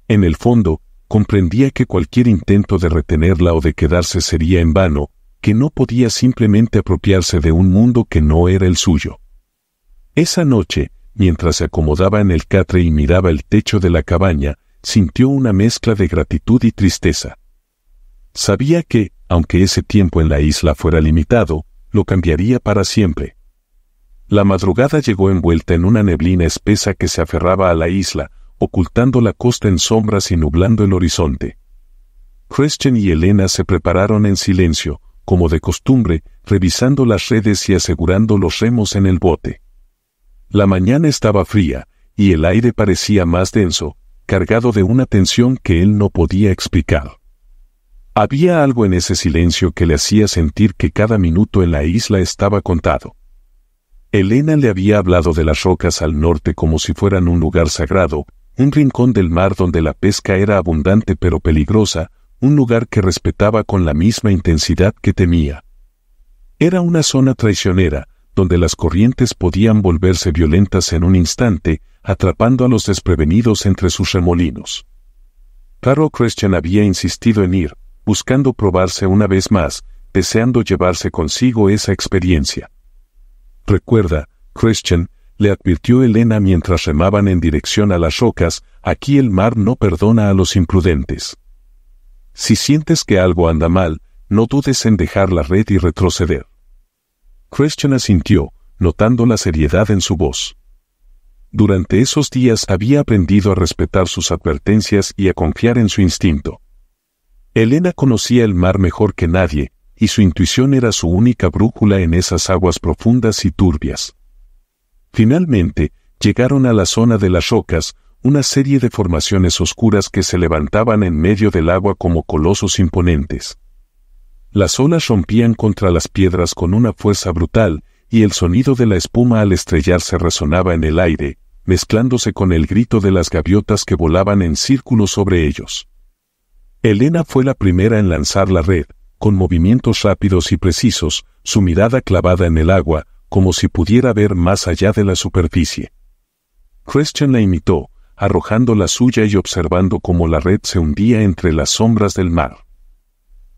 En el fondo, comprendía que cualquier intento de retenerla o de quedarse sería en vano, que no podía simplemente apropiarse de un mundo que no era el suyo. Esa noche, mientras se acomodaba en el catre y miraba el techo de la cabaña, sintió una mezcla de gratitud y tristeza. Sabía que, aunque ese tiempo en la isla fuera limitado, lo cambiaría para siempre. La madrugada llegó envuelta en una neblina espesa que se aferraba a la isla, ocultando la costa en sombras y nublando el horizonte. Christian y Elena se prepararon en silencio, como de costumbre, revisando las redes y asegurando los remos en el bote. La mañana estaba fría, y el aire parecía más denso, cargado de una tensión que él no podía explicar. Había algo en ese silencio que le hacía sentir que cada minuto en la isla estaba contado. Elena le había hablado de las rocas al norte como si fueran un lugar sagrado, un rincón del mar donde la pesca era abundante pero peligrosa, un lugar que respetaba con la misma intensidad que temía. Era una zona traicionera, donde las corrientes podían volverse violentas en un instante, atrapando a los desprevenidos entre sus remolinos. Pero Christian había insistido en ir, buscando probarse una vez más, deseando llevarse consigo esa experiencia. Recuerda, Christian, le advirtió Elena mientras remaban en dirección a las rocas, aquí el mar no perdona a los imprudentes. Si sientes que algo anda mal, no dudes en dejar la red y retroceder. Christian asintió, notando la seriedad en su voz. Durante esos días había aprendido a respetar sus advertencias y a confiar en su instinto. Elena conocía el mar mejor que nadie, y su intuición era su única brújula en esas aguas profundas y turbias. Finalmente, llegaron a la zona de las rocas, una serie de formaciones oscuras que se levantaban en medio del agua como colosos imponentes. Las olas rompían contra las piedras con una fuerza brutal, y el sonido de la espuma al estrellarse resonaba en el aire, mezclándose con el grito de las gaviotas que volaban en círculos sobre ellos. Elena fue la primera en lanzar la red, con movimientos rápidos y precisos, su mirada clavada en el agua, como si pudiera ver más allá de la superficie. Christian la imitó, arrojando la suya y observando cómo la red se hundía entre las sombras del mar.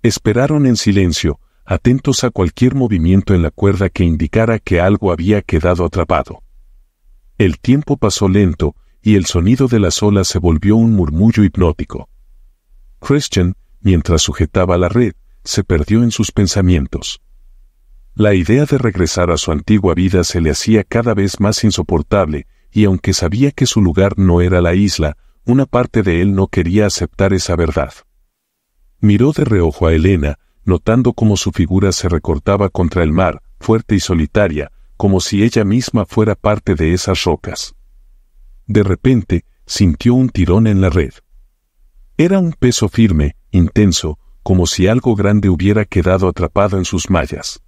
Esperaron en silencio, atentos a cualquier movimiento en la cuerda que indicara que algo había quedado atrapado. El tiempo pasó lento, y el sonido de las olas se volvió un murmullo hipnótico. Christian, mientras sujetaba la red, se perdió en sus pensamientos. La idea de regresar a su antigua vida se le hacía cada vez más insoportable, y aunque sabía que su lugar no era la isla, una parte de él no quería aceptar esa verdad. Miró de reojo a Elena, notando cómo su figura se recortaba contra el mar, fuerte y solitaria, como si ella misma fuera parte de esas rocas. De repente, sintió un tirón en la red. Era un peso firme, intenso, como si algo grande hubiera quedado atrapado en sus mallas.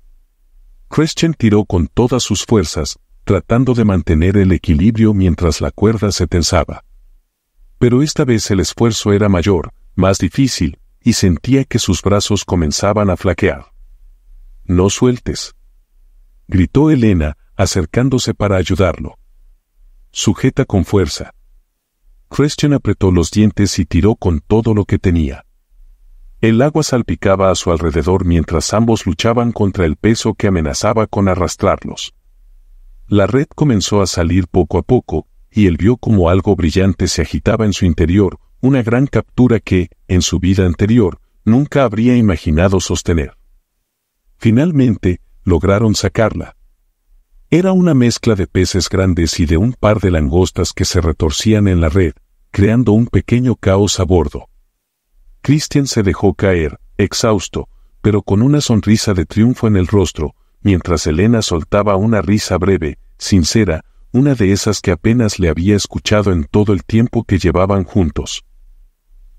Christian tiró con todas sus fuerzas, tratando de mantener el equilibrio mientras la cuerda se tensaba. Pero esta vez el esfuerzo era mayor, más difícil, y sentía que sus brazos comenzaban a flaquear. «No sueltes», gritó Elena, acercándose para ayudarlo. «Sujeta con fuerza». Christian apretó los dientes y tiró con todo lo que tenía. El agua salpicaba a su alrededor mientras ambos luchaban contra el peso que amenazaba con arrastrarlos. La red comenzó a salir poco a poco, y él vio como algo brillante se agitaba en su interior, una gran captura que, en su vida anterior, nunca habría imaginado sostener. Finalmente, lograron sacarla. Era una mezcla de peces grandes y de un par de langostas que se retorcían en la red, creando un pequeño caos a bordo. Christian se dejó caer, exhausto, pero con una sonrisa de triunfo en el rostro, mientras Elena soltaba una risa breve, sincera, una de esas que apenas le había escuchado en todo el tiempo que llevaban juntos.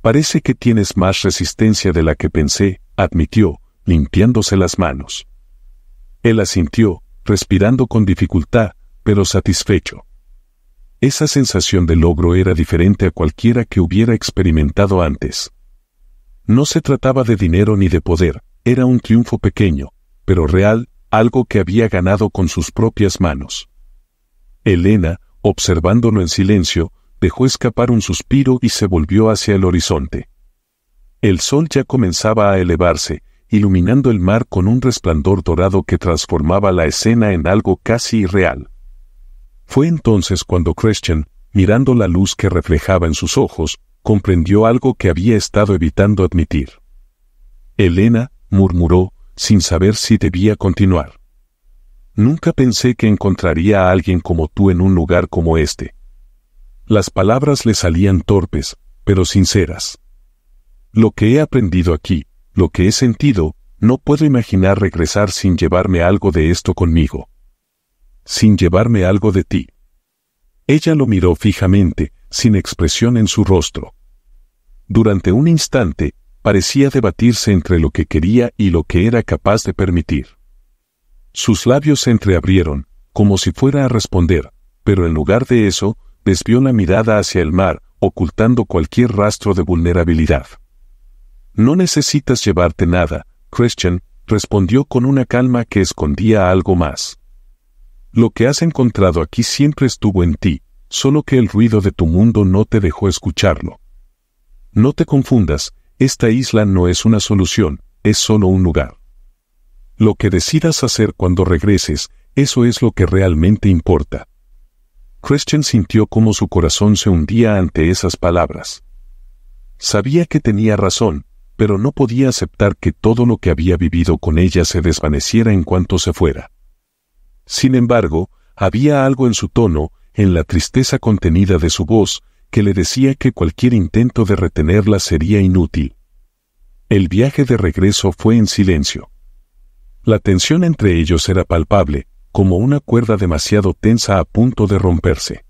«Parece que tienes más resistencia de la que pensé», admitió, limpiándose las manos. Él asintió, respirando con dificultad, pero satisfecho. Esa sensación de logro era diferente a cualquiera que hubiera experimentado antes. No se trataba de dinero ni de poder, era un triunfo pequeño, pero real, algo que había ganado con sus propias manos. Elena, observándolo en silencio, dejó escapar un suspiro y se volvió hacia el horizonte. El sol ya comenzaba a elevarse, iluminando el mar con un resplandor dorado que transformaba la escena en algo casi irreal. Fue entonces cuando Christian, mirando la luz que reflejaba en sus ojos, comprendió algo que había estado evitando admitir. Elena, murmuró, sin saber si debía continuar. Nunca pensé que encontraría a alguien como tú en un lugar como este. Las palabras le salían torpes, pero sinceras. Lo que he aprendido aquí, lo que he sentido, no puedo imaginar regresar sin llevarme algo de esto conmigo. Sin llevarme algo de ti. Ella lo miró fijamente, sin expresión en su rostro. Durante un instante, parecía debatirse entre lo que quería y lo que era capaz de permitir. Sus labios se entreabrieron, como si fuera a responder, pero en lugar de eso, desvió la mirada hacia el mar, ocultando cualquier rastro de vulnerabilidad. No necesitas llevarte nada, Christian, respondió con una calma que escondía algo más. Lo que has encontrado aquí siempre estuvo en ti, solo que el ruido de tu mundo no te dejó escucharlo. No te confundas, esta isla no es una solución, es solo un lugar. Lo que decidas hacer cuando regreses, eso es lo que realmente importa. Christian sintió cómo su corazón se hundía ante esas palabras. Sabía que tenía razón, pero no podía aceptar que todo lo que había vivido con ella se desvaneciera en cuanto se fuera. Sin embargo, había algo en su tono, en la tristeza contenida de su voz, que le decía que cualquier intento de retenerla sería inútil. El viaje de regreso fue en silencio. La tensión entre ellos era palpable, como una cuerda demasiado tensa a punto de romperse.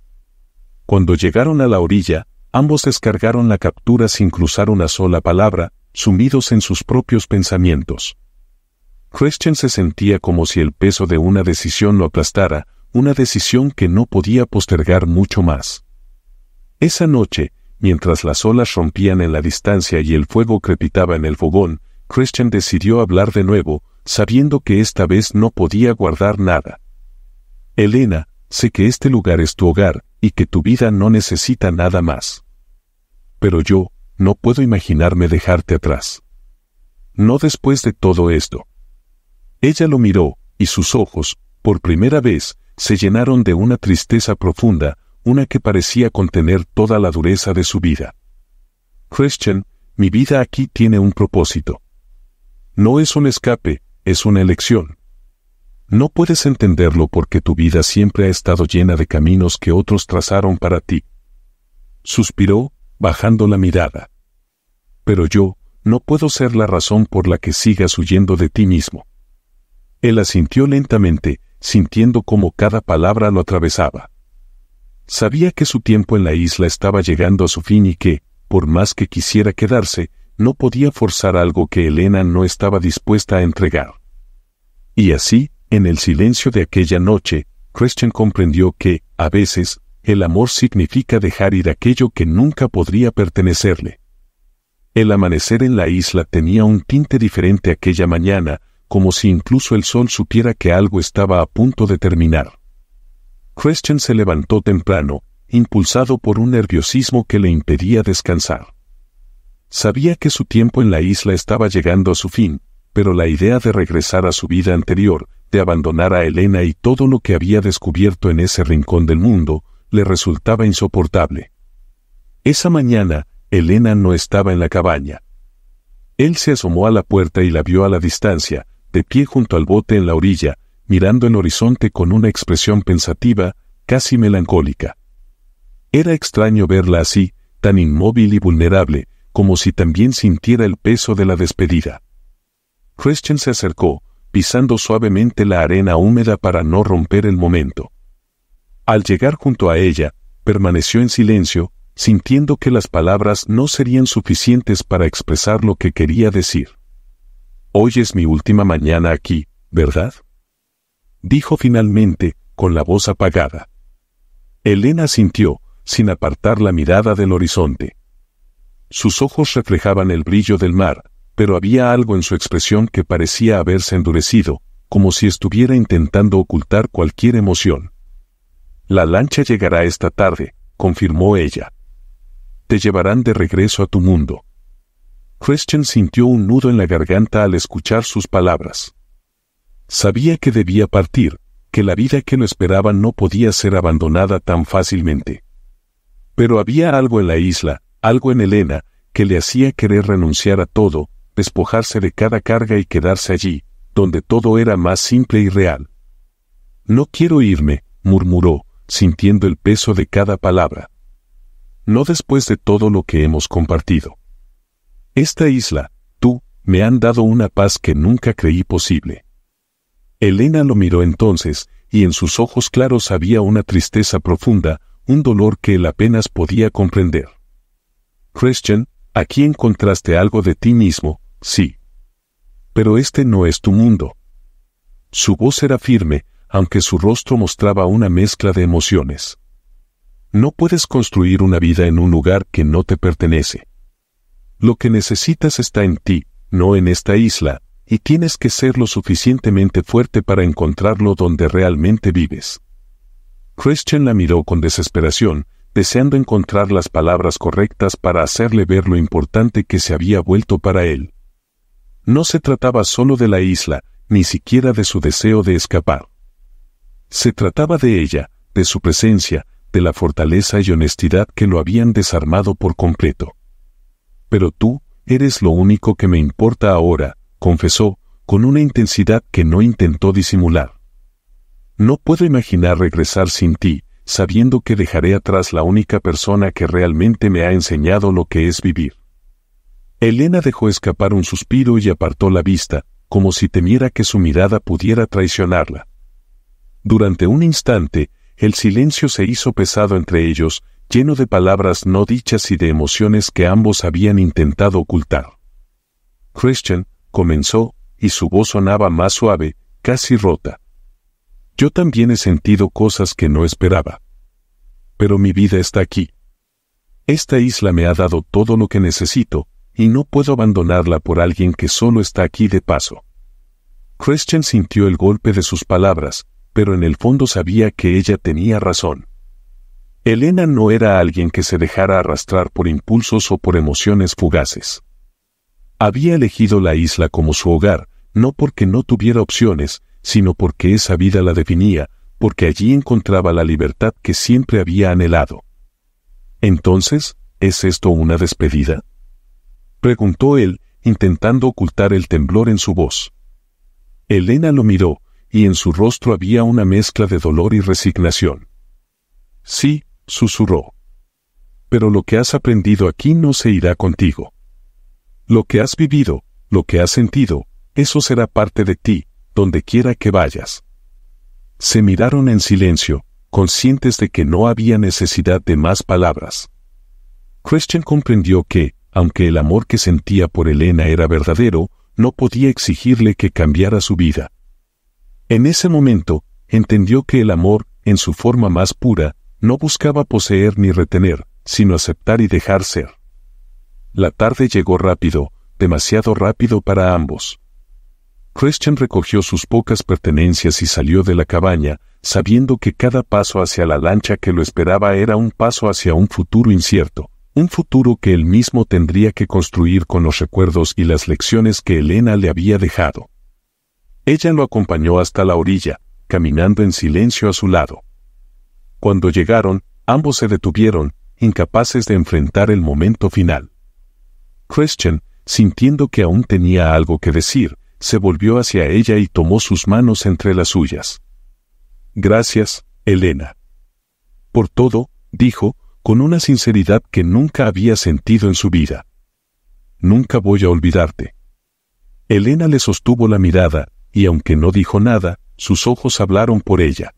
Cuando llegaron a la orilla, ambos descargaron la captura sin cruzar una sola palabra, sumidos en sus propios pensamientos. Christian se sentía como si el peso de una decisión lo aplastara, una decisión que no podía postergar mucho más. Esa noche, mientras las olas rompían en la distancia y el fuego crepitaba en el fogón, Christian decidió hablar de nuevo, sabiendo que esta vez no podía guardar nada. Elena, sé que este lugar es tu hogar, y que tu vida no necesita nada más. Pero yo, no puedo imaginarme dejarte atrás. No después de todo esto. Ella lo miró, y sus ojos, por primera vez, se llenaron de una tristeza profunda, una que parecía contener toda la dureza de su vida. Christian, mi vida aquí tiene un propósito. No es un escape, es una elección. No puedes entenderlo porque tu vida siempre ha estado llena de caminos que otros trazaron para ti. Suspiró, bajando la mirada. Pero yo, no puedo ser la razón por la que sigas huyendo de ti mismo. Él asintió lentamente, sintiendo cómo cada palabra lo atravesaba. Sabía que su tiempo en la isla estaba llegando a su fin y que, por más que quisiera quedarse, no podía forzar algo que Elena no estaba dispuesta a entregar. Y así, en el silencio de aquella noche, Christian comprendió que, a veces, el amor significa dejar ir aquello que nunca podría pertenecerle. El amanecer en la isla tenía un tinte diferente aquella mañana, como si incluso el sol supiera que algo estaba a punto de terminar. Christian se levantó temprano, impulsado por un nerviosismo que le impedía descansar. Sabía que su tiempo en la isla estaba llegando a su fin, pero la idea de regresar a su vida anterior, de abandonar a Elena y todo lo que había descubierto en ese rincón del mundo, le resultaba insoportable. Esa mañana, Elena no estaba en la cabaña. Él se asomó a la puerta y la vio a la distancia, de pie junto al bote en la orilla, mirando el horizonte con una expresión pensativa, casi melancólica. Era extraño verla así, tan inmóvil y vulnerable, como si también sintiera el peso de la despedida. Christian se acercó, pisando suavemente la arena húmeda para no romper el momento. Al llegar junto a ella, permaneció en silencio, sintiendo que las palabras no serían suficientes para expresar lo que quería decir. «Hoy es mi última mañana aquí, ¿verdad?», dijo finalmente, con la voz apagada. Elena sintió, sin apartar la mirada del horizonte. Sus ojos reflejaban el brillo del mar, pero había algo en su expresión que parecía haberse endurecido, como si estuviera intentando ocultar cualquier emoción. «La lancha llegará esta tarde», confirmó ella. «Te llevarán de regreso a tu mundo». Christian sintió un nudo en la garganta al escuchar sus palabras. Sabía que debía partir, que la vida que lo esperaba no podía ser abandonada tan fácilmente. Pero había algo en la isla, algo en Elena, que le hacía querer renunciar a todo, despojarse de cada carga y quedarse allí, donde todo era más simple y real. No quiero irme, murmuró, sintiendo el peso de cada palabra. No después de todo lo que hemos compartido. Esta isla, tú, me han dado una paz que nunca creí posible. Elena lo miró entonces, y en sus ojos claros había una tristeza profunda, un dolor que él apenas podía comprender. Christian, aquí encontraste algo de ti mismo, sí. Pero este no es tu mundo. Su voz era firme, aunque su rostro mostraba una mezcla de emociones. No puedes construir una vida en un lugar que no te pertenece. Lo que necesitas está en ti, no en esta isla, y tienes que ser lo suficientemente fuerte para encontrarlo donde realmente vives. Christian la miró con desesperación, deseando encontrar las palabras correctas para hacerle ver lo importante que se había vuelto para él. No se trataba solo de la isla, ni siquiera de su deseo de escapar. Se trataba de ella, de su presencia, de la fortaleza y honestidad que lo habían desarmado por completo. Pero tú, eres lo único que me importa ahora, confesó, con una intensidad que no intentó disimular. No puedo imaginar regresar sin ti, sabiendo que dejaré atrás la única persona que realmente me ha enseñado lo que es vivir. Elena dejó escapar un suspiro y apartó la vista, como si temiera que su mirada pudiera traicionarla. Durante un instante, el silencio se hizo pesado entre ellos, lleno de palabras no dichas y de emociones que ambos habían intentado ocultar. Christian, comenzó, y su voz sonaba más suave, casi rota. Yo también he sentido cosas que no esperaba. Pero mi vida está aquí. Esta isla me ha dado todo lo que necesito, y no puedo abandonarla por alguien que solo está aquí de paso. Christian sintió el golpe de sus palabras, pero en el fondo sabía que ella tenía razón. Elena no era alguien que se dejara arrastrar por impulsos o por emociones fugaces. Había elegido la isla como su hogar, no porque no tuviera opciones, sino porque esa vida la definía, porque allí encontraba la libertad que siempre había anhelado. Entonces, ¿es esto una despedida?, preguntó él, intentando ocultar el temblor en su voz. Elena lo miró, y en su rostro había una mezcla de dolor y resignación. Sí, susurró. Pero lo que has aprendido aquí no se irá contigo. Lo que has vivido, lo que has sentido, eso será parte de ti, donde quiera que vayas. Se miraron en silencio, conscientes de que no había necesidad de más palabras. Christian comprendió que, aunque el amor que sentía por Elena era verdadero, no podía exigirle que cambiara su vida. En ese momento, entendió que el amor, en su forma más pura, no buscaba poseer ni retener, sino aceptar y dejar ser. La tarde llegó rápido, demasiado rápido para ambos. Christian recogió sus pocas pertenencias y salió de la cabaña, sabiendo que cada paso hacia la lancha que lo esperaba era un paso hacia un futuro incierto, un futuro que él mismo tendría que construir con los recuerdos y las lecciones que Elena le había dejado. Ella lo acompañó hasta la orilla, caminando en silencio a su lado. Cuando llegaron, ambos se detuvieron, incapaces de enfrentar el momento final. Christian, sintiendo que aún tenía algo que decir, se volvió hacia ella y tomó sus manos entre las suyas. Gracias, Elena. Por todo, dijo, con una sinceridad que nunca había sentido en su vida. Nunca voy a olvidarte. Elena le sostuvo la mirada, y aunque no dijo nada, sus ojos hablaron por ella.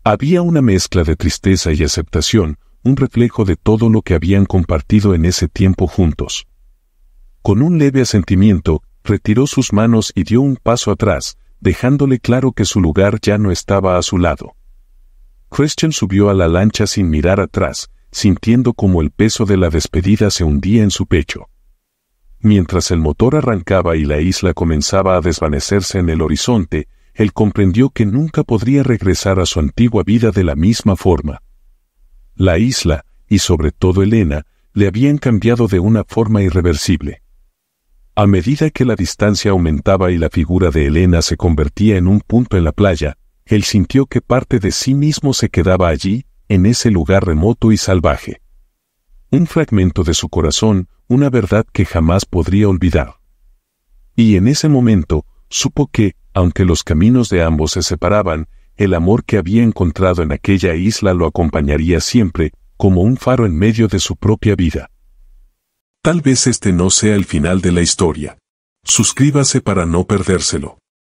Había una mezcla de tristeza y aceptación, un reflejo de todo lo que habían compartido en ese tiempo juntos. Con un leve asentimiento, retiró sus manos y dio un paso atrás, dejándole claro que su lugar ya no estaba a su lado. Christian subió a la lancha sin mirar atrás, sintiendo como el peso de la despedida se hundía en su pecho. Mientras el motor arrancaba y la isla comenzaba a desvanecerse en el horizonte, él comprendió que nunca podría regresar a su antigua vida de la misma forma. La isla, y sobre todo Elena, le habían cambiado de una forma irreversible. A medida que la distancia aumentaba y la figura de Elena se convertía en un punto en la playa, él sintió que parte de sí mismo se quedaba allí, en ese lugar remoto y salvaje. Un fragmento de su corazón, una verdad que jamás podría olvidar. Y en ese momento, supo que, aunque los caminos de ambos se separaban, el amor que había encontrado en aquella isla lo acompañaría siempre, como un faro en medio de su propia vida. Tal vez este no sea el final de la historia. Suscríbase para no perdérselo.